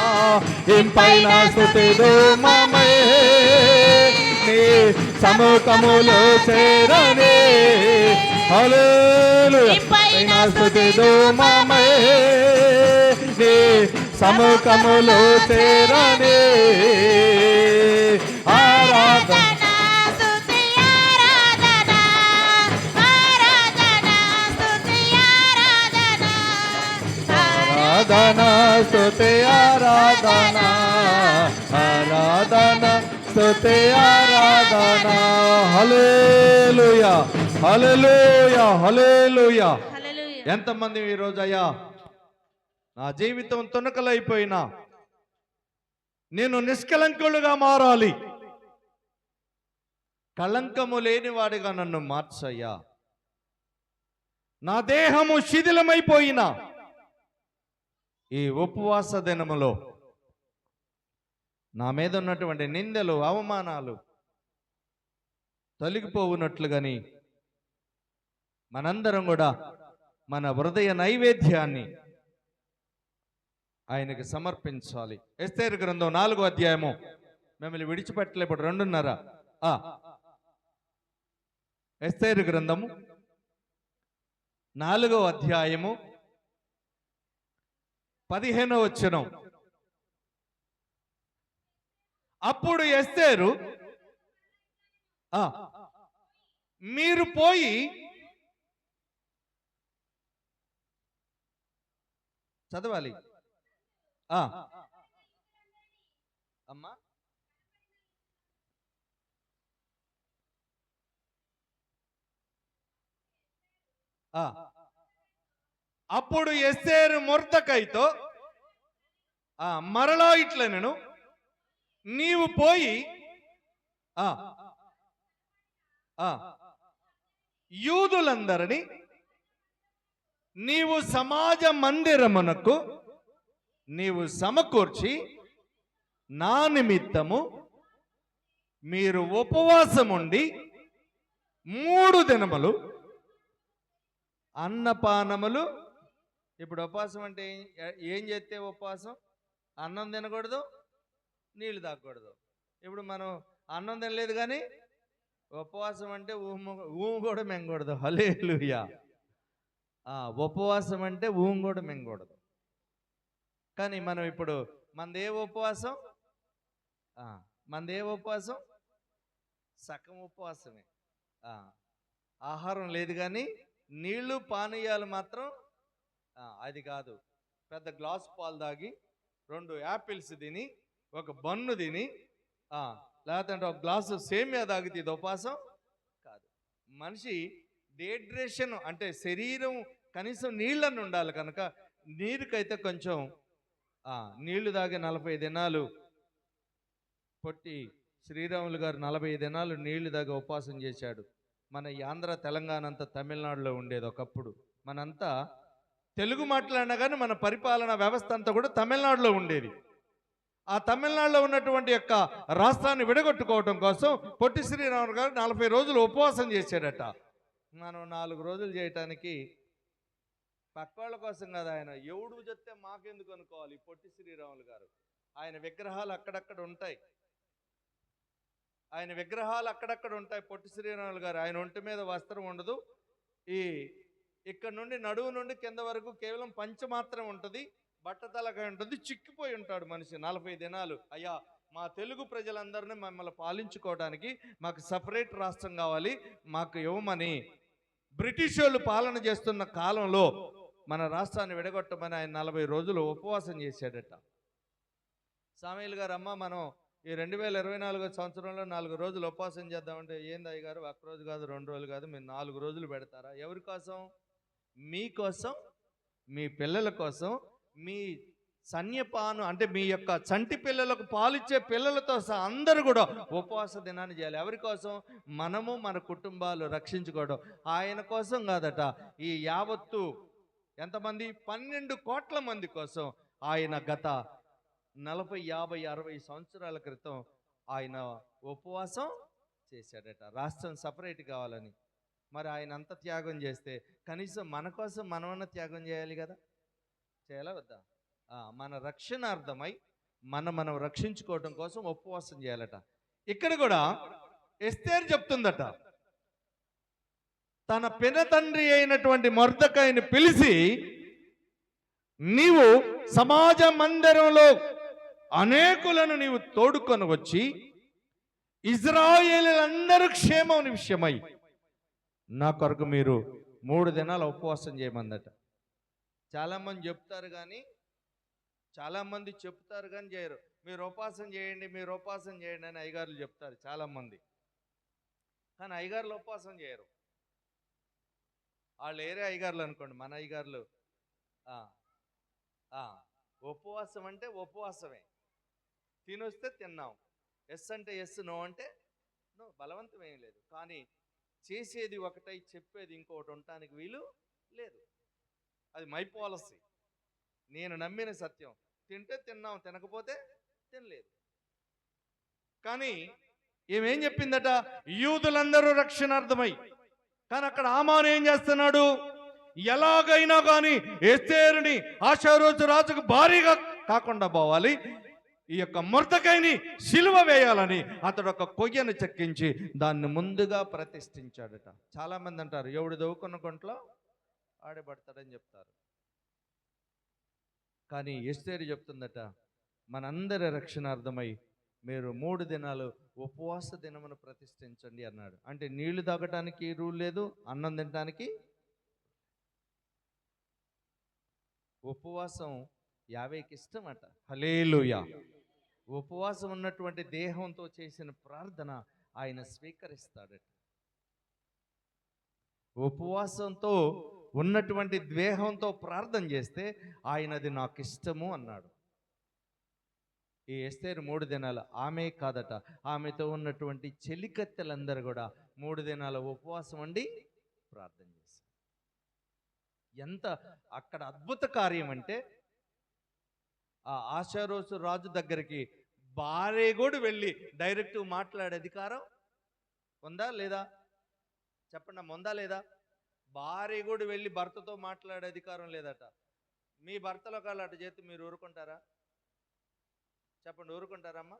ఇంపైన స్తుతి ధూమమై నీ సముఖములో చేరనే హల్లెలూయా ఇంపైన స్తుతి ధూమమై నీ సముఖములో చేరనే ఆరాధన స్తుతి ఆరాధన ఆరాధన స్తుతి ఆరాధన ఆరాధన స్తుతి ఆరాధన ఆరాధన స్తుతి ఆరాధన హల్లెలూయా హల్లెలూయా హల్లెలూయా హల్లెలూయా ఎంతమంది ఈరోజు అయ్యా నా జీవితం తునకలైపోయినా నేను నిష్కలంకులుగా మారాలి, కళంకము లేనివాడిగా నన్ను మార్చయ్యా, నా దేహము శిథిలమైపోయినా ఈ ఉపవాస దినములో నా మీద ఉన్నటువంటి నిందలు అవమానాలు తొలగిపోవునట్లుగాని మనందరం కూడా మన హృదయ నైవేద్యాన్ని ఆయనకి సమర్పించాలి. ఎస్తేరు గ్రంథం 4వ అధ్యాయము మిమ్మల్ని విడిచిపెట్టలే ఇప్పుడు 2:30 ఎస్తేరు గ్రంథము 4వ అధ్యాయము 15వ వచనం. అప్పుడు ఎస్తేరు మీరు పోయి చదవాలి అమ్మా అప్పుడు ఎస్తేరు మొర్దెకైతో మరలా ఇట్లా నేను నీవు పోయి యూదులందరినీ నీవు సమాజ మందిరమునకు నీవు సమకూర్చి నా నిమిత్తము మీరు ఉపవాసముండి 3 దినములు అన్నపానములు. ఇప్పుడు ఉపవాసం అంటే ఏం చేస్తే ఉపవాసం? అన్నం తినకూడదు, నీళ్ళు తాగకూడదు. ఇప్పుడు మనం అన్నం తినలేదు కానీ ఉపవాసం అంటే ఊము కూడా మెంగకూడదు. హల్లెలూయా. ఉపవాసం అంటే ఊము కూడా మెంగకూడదు. కానీ మనం ఇప్పుడు మనదే ఉపవాసం సగం ఉపవాసమే. ఆహారం లేదు కానీ నీళ్లు పానీయాలు మాత్రం అది కాదు. పెద్ద గ్లాస్ పాలు తాగి 2 యాపిల్స్ తిని 1 బన్ను తిని ఆ, లేదంటే ఒక గ్లాసు సేమియా తాగితే ఇది ఉపవాసం కాదు. మనిషి డీహైడ్రేషన్ అంటే శరీరం కనీసం నీళ్ళని ఉండాలి కనుక నీరుకైతే కొంచెం నీళ్లు తాగి 40 దినాలు పొట్టి శ్రీరాములు గారు 40 దినాలు నీళ్లు తాగి ఉపవాసం చేశాడు. మన ఈ ఆంధ్ర తెలంగాణ అంతా తమిళనాడులో ఉండేది ఒకప్పుడు. మనంతా తెలుగు మాట్లాడినా కానీ మన పరిపాలనా వ్యవస్థ అంతా కూడా తమిళనాడులో ఉండేది. ఆ తమిళనాడులో ఉన్నటువంటి యొక్క రాష్ట్రాన్ని విడగొట్టుకోవడం కోసం పొట్టి శ్రీరాములు గారు 40 రోజులు ఉపవాసం చేశాడట. మనం 4 రోజులు చేయటానికి పక్కోళ్ళ కోసం కదా, ఆయన ఎవడు చెప్తే మాకెందుకు అనుకోవాలి. పొట్టి శ్రీరాములు గారు ఆయన విగ్రహాలు అక్కడక్కడ ఉంటాయి, ఆయన విగ్రహాలు అక్కడక్కడ ఉంటాయి. పొట్టి శ్రీరాములు గారు ఆయన ఒంటి మీద వస్త్రం ఉండదు. ఇక్కడ నుండి నడువు నుండి కింద వరకు కేవలం పంచ మాత్రం ఉంటుంది, బట్టతలగా ఉంటుంది. చిక్కిపోయి ఉంటాడు మనిషి 40 దినాలు. అయ్యా, మా తెలుగు ప్రజలందరినీ మమ్మల్ని పాలించుకోవడానికి మాకు సపరేట్ రాష్ట్రం కావాలి, మాకు ఇవ్వమని బ్రిటిష్ వాళ్ళు పాలన చేస్తున్న కాలంలో మన రాష్ట్రాన్ని విడగొట్టమని ఆయన 40 రోజులు ఉపవాసం చేశాడట. సామీల్ గారు, అమ్మ మనం ఈ 2024 సంవత్సరంలో 4 రోజులు ఉపవాసం చేద్దామంటే, ఏంది అయ్య గారు, ఒక్క రోజు కాదు 2 రోజులు కాదు, మీరు 4 రోజులు పెడతారా? ఎవరి కోసం? మీకోసం, మీ పిల్లల కోసం, మీ సన్యపాను అంటే మీ యొక్క చంటి పిల్లలకు పాలిచ్చే పిల్లలతో సహా అందరూ కూడా ఉపవాస దినాన్ని చేయాలి. ఎవరి కోసం? మనము మన కుటుంబాలు రక్షించుకోవడం. ఆయన కోసం కాదట. ఈ యావత్తు ఎంతమంది? 12 కోట్ల మంది కోసం ఆయన గత 40, 50, 60 సంవత్సరాల క్రితం ఆయన ఉపవాసం చేశాడట, రాష్ట్రం సపరేట్ కావాలని. మరి ఆయన అంత త్యాగం చేస్తే కనీసం మన కోసం మనమన్న త్యాగం చేయాలి కదా, చేయాలా వద్దా? మన రక్షణార్థమై మనం రక్షించుకోవడం కోసం ఉపవాసం చేయాలట. ఇక్కడ కూడా ఎస్తేరు చెప్తుందట, తన పినతండ్రి అయినటువంటి మొర్దెకైని పిలిచి, నీవు సమాజ మందిరంలో అనేకులను నీవు తోడుకొని వచ్చి ఇజ్రాయేలీలందరూ క్షేమం విషయమై నా కొరకు మీరు 3 దినాలు ఉపవాసం చేయమందట. చాలామంది చెప్తారు కానీ చేయరు. మీరు ఉపవాసం చేయండి, మీరు ఉపవాసం చేయండి అని అయ్యగారులు చెప్తారు చాలామంది. కానీ అయ్యగారులు ఉపవాసం చేయరు. వాళ్ళు ఏరే అయ్యగారులు అనుకోండి, మన అయ్యగారులు ఉపవాసం అంటే ఉపవాసమే. తినొస్తే తిన్నాం, ఎస్ అంటే ఎస్, నో అంటే నో, బలవంతం ఏం లేదు. కానీ చేసేది ఒకటై చెప్పేది ఇంకొకటి ఉండటానికి వీలు లేదు. అది మై పాలసీ, నేను నమ్మిన సత్యం. తింటే తిన్నాం, తినకపోతే తినలేదు. కానీ ఏమేం చెప్పిందట? యూదులందరూ రక్షణార్థమై. కానీ అక్కడ హామాను ఏం చేస్తున్నాడు? ఎలాగైనా కానీ ఎస్తేరుని ఆషారోజు రాజుకు భారీగా కాకుండా పోవాలి, ఈ యొక్క మొర్దెకైని సిలువ వేయాలని అతడు ఒక కొయ్యను చెక్కించి దాన్ని ముందుగా ప్రతిష్ఠించాడట. చాలామంది అంటారు, ఎవడు దవ్వుకున్న కొంట్లో ఆడబడతాడని చెప్తారు. కానీ ఎస్తేరు చెప్తుందట, మనందరి రక్షణార్థమై మీరు 3 దినాలు ఉపవాస దినమును ప్రతిష్ఠించండి అన్నాడు. అంటే నీళ్లు తాగటానికి రూల్ లేదు, అన్నం తినటానికి. ఉపవాసం యావేకి ఇష్టం అట. హల్లెలూయా. ఉపవాసం ఉన్నటువంటి దేహంతో చేసిన ప్రార్థన ఆయన స్వీకరిస్తాడట. ఉపవాసంతో ఉన్నటువంటి దేహంతో ప్రార్థన చేస్తే ఆయనది నాకు ఇష్టము అన్నాడు. ఈ ఎస్తేరు 3 దినాలు ఆమె కాదట, ఆమెతో ఉన్నటువంటి చెలికత్తెలందరూ కూడా 3 దినాల ఉపవాసం అండి ప్రార్థన చేశారు. ఎంత అక్కడ అద్భుత కార్యం అంటే, ఆ ఆషారోసు రాజు దగ్గరికి భార్య కూడా వెళ్ళి డైరెక్ట్ మాట్లాడే అధికారం ఉందా లేదా? చెప్పండి, ఉందా లేదా? భార్య కూడా వెళ్ళి భర్తతో మాట్లాడే అధికారం లేదట. మీ భర్తలో కాళ్ళు అటు చేతి మీరు ఊరుకుంటారా? చెప్పండి, ఊరుకుంటారమ్మా?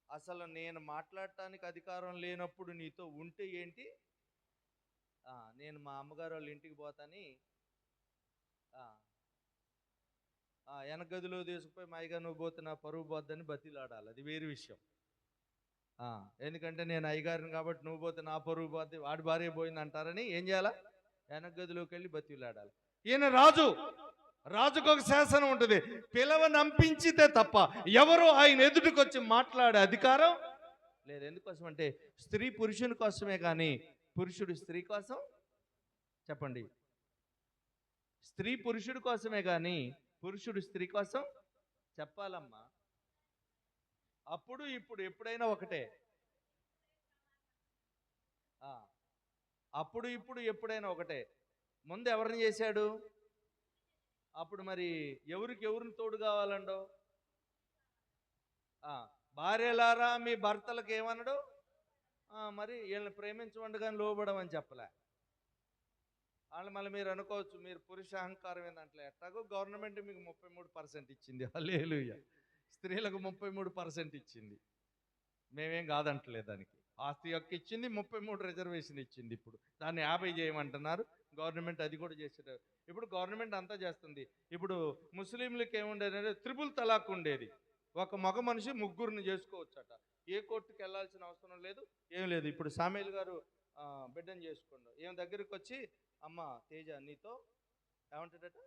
అసలు నేను మాట్లాడటానికి అధికారం లేనప్పుడు నీతో ఉంటే ఏంటి? నేను మా అమ్మగారు వాళ్ళ ఇంటికి పోతాని వెనక గదిలో తీసుకుపోయి మా అయ్యగారు నువ్వు పోతే నా పరువు పోద్దని బతిలాడాలి, అది వేరే విషయం. ఎందుకంటే నేను అయ్యగారిని కాబట్టి నువ్వు పోతే నా పరువు పోద్ది, వాడి భార్య పోయింది అంటారని ఏం చేయాలా? వెనక గదిలోకి వెళ్ళి బతిలాడాలి. ఈయన రాజు రాజుకు ఒక శాసనం ఉంటుంది, పిలవనంపించితే తప్ప ఎవరు ఆయన ఎదుటికొచ్చి మాట్లాడే అధికారం లేదు. ఎందుకోసం అంటే స్త్రీ పురుషుని కోసమే కానీ పురుషుడు స్త్రీ కోసం, చెప్పండి, స్త్రీ పురుషుడి కోసమే కానీ పురుషుడు స్త్రీ కోసం చెప్పాలమ్మా. అప్పుడు ఇప్పుడు ఎప్పుడైనా ఒకటే. ఆ, అప్పుడు ఇప్పుడు ఎప్పుడైనా ఒకటే. ముందు ఎవరిని చేశాడు? అప్పుడు మరి ఎవరిని తోడు కావాలండో? భార్యలారా మీ భర్తలకు ఏమన్నాడు? మరి వీళ్ళని ప్రేమించమండి కానీ లోబడమని చెప్పలే. వాళ్ళు మళ్ళీ మీరు అనుకోవచ్చు, మీరు పురుష అహంకారం ఏందంటే, ఎట్టాగో గవర్నమెంట్ మీకు 33% ఇచ్చింది, హల్లెలూయా, స్త్రీలకు 33% ఇచ్చింది, మేమేం కాదంటలేదు. దానికి ఆస్తి హక్కు ఇచ్చింది, 33 రిజర్వేషన్ ఇచ్చింది. ఇప్పుడు దాన్ని 50 చేయమంటున్నారు గవర్నమెంట్. అది కూడా చేసేటారు. ఇప్పుడు గవర్నమెంట్ అంతా చేస్తుంది. ఇప్పుడు ముస్లింలకు ఏముండేది? త్రిపుల్ తలాక్ ఉండేది. ఒక మగ మనిషి ముగ్గురిని చేసుకోవచ్చట. ఏ కోర్టుకి వెళ్ళాల్సిన అవసరం లేదు, ఏం లేదు. ఇప్పుడు సామేల్ గారు బిడ్డను చేసుకోండు, ఏం దగ్గరికి వచ్చి, అమ్మ తేజ నీతో ఏమంటాడట,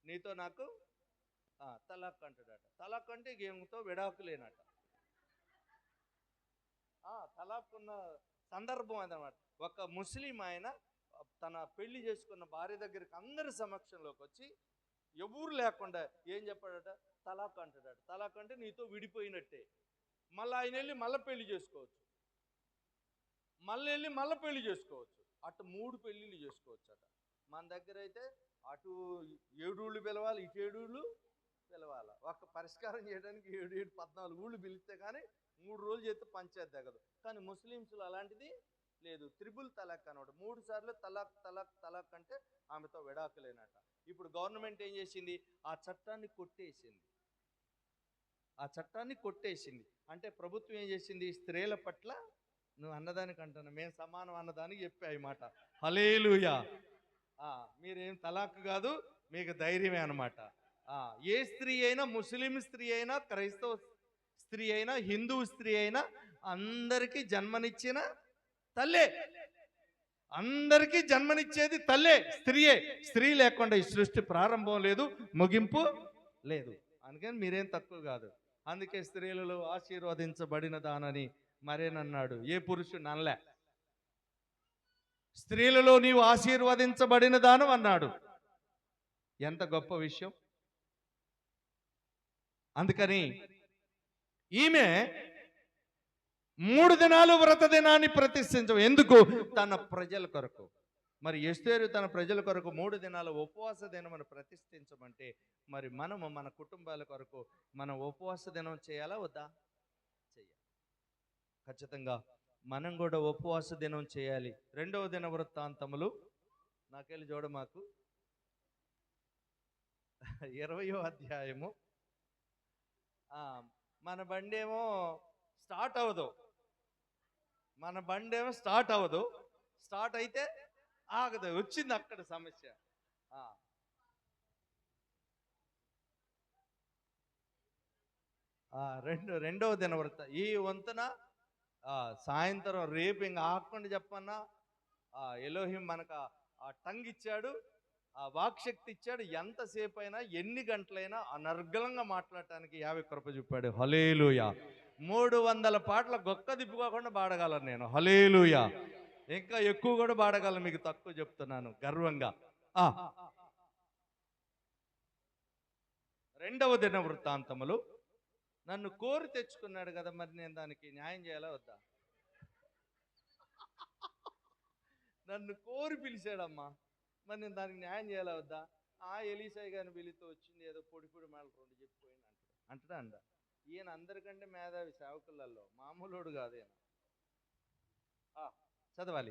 నీతో నాకు తలాక్ అంటాడట. తలాక్ అంటే ఏమితో విడాకులేనట. తలాక్ ఉన్న సందర్భం అదనమాట. ఒక ముస్లిం ఆయన తన పెళ్లి చేసుకున్న భార్య దగ్గరికి అందరి సమక్షంలోకి వచ్చి ఎవరు లేకుండా ఏం చెప్పాడట? తలాక్ అంటాడట. తలాక్ అంటే నీతో విడిపోయినట్టే. మళ్ళీ ఆయన వెళ్ళి మళ్ళీ పెళ్లి చేసుకోవచ్చు, మళ్ళీ వెళ్ళి మళ్ళీ పెళ్లి చేసుకోవచ్చు. అటు 3 పెళ్ళిళ్ళు చేసుకోవచ్చట. మన దగ్గర అయితే అటు 7 ఊళ్ళు పిలవాలి, ఇటు 7 ఊళ్ళు పిలవాలి. ఒక పరిష్కారం చేయడానికి 14 ఊళ్ళు పిలిస్తే కానీ 3 రోజులు చేస్తే పంచాయతీ తగ్గదు. కానీ ముస్లిమ్స్లో అలాంటిది లేదు. త్రిబుల్ తలాక్ అనమాట. 3 సార్లు తలాక్ తలాక్ తలాక్ అంటే ఆమెతో విడాకులేనట. ఇప్పుడు గవర్నమెంట్ ఏం చేసింది? ఆ చట్టాన్ని కొట్టేసింది. అంటే ప్రభుత్వం ఏం చేసింది? స్త్రీల పట్ల, నువ్వు అన్నదానికి అంటున్నా, మేము సమానం అన్నదానికి చెప్పాయి మాట, హల్లెలూయా. మీరేం తలాక్ కాదు, మీకు ధైర్యమే అనమాట. ఏ స్త్రీ అయినా, ముస్లిం స్త్రీ అయినా, క్రైస్తవ స్త్రీ అయినా, హిందూ స్త్రీ అయినా అందరికీ జన్మనిచ్చిన తల్లే. అందరికీ జన్మనిచ్చేది తల్లే, స్త్రీయే. స్త్రీ లేకుండా ఈ సృష్టి ప్రారంభం లేదు, ముగింపు లేదు. అందుకని మీరేం తక్కువ కాదు. అందుకే స్త్రీలలో ఆశీర్వదించబడిన దానని మరేనన్నాడు, ఏ పురుషుడు అనలే. స్త్రీలలో నీవు ఆశీర్వదించబడిన దానం అన్నాడు. ఎంత గొప్ప విషయం. అందుకని ఈమె 3 దినాలు వ్రత దినాన్ని ప్రతిష్ఠించవు. ఎందుకు? తన ప్రజల కొరకు. మరి ఎస్తేరు తన ప్రజల కొరకు 3 దినాల ఉపవాస దినమును ప్రతిష్ఠించమంటే, మరి మనము మన కుటుంబాల కొరకు మనం ఉపవాస దినం చేయాలా వద్దా? చేయాలి. ఖచ్చితంగా మనం కూడా ఉపవాస దినం చేయాలి. 2వ దిన వృత్తాంతములు, నాకెళ్ళి చూడ మాకు, 20వ అధ్యాయము. మన బండేమో స్టార్ట్ అవ్వదు. స్టార్ట్ అయితే ఆగదు. వచ్చింది అక్కడ సమస్య. 2వ దిన వృత్త ఈ వంతున సాయంత్రం రేపు ఇంకా ఆకుండా చెప్పన్నా, ఎలోహిం మనకు ఆ టంగ్ ఇచ్చాడు, ఆ వాక్శక్తి ఇచ్చాడు. ఎంతసేపు అయినా, ఎన్ని గంటలైనా అనర్గళంగా మాట్లాడటానికి 50 కృప చూపాడు, హల్లెలూయా. 300 పాటల గొక్క దిప్పుకోకుండా పాడగలను నేను, హల్లెలూయా. ఇంకా ఎక్కువ కూడా పాడగలను, మీకు తక్కువ చెప్తున్నాను గర్వంగా. 2వ దిన వృత్తాంతములు. నన్ను కోరి తెచ్చుకున్నాడు కదా, మరి నేను దానికి న్యాయం చేయాలా వద్దా? నన్ను కోరి పిలిచాడమ్మా, మరి నేను దానికి న్యాయం చేయాలా వద్దా? ఎలీసాయి గారిని పిలితో వచ్చింది, ఏదో పొడి మేళ 2 చెప్పిపోయింది అంటాడా? ఈయన అందరికంటే మేధావి సేవకులలో, మామూలుడు కాదు ఈయన. చదవాలి.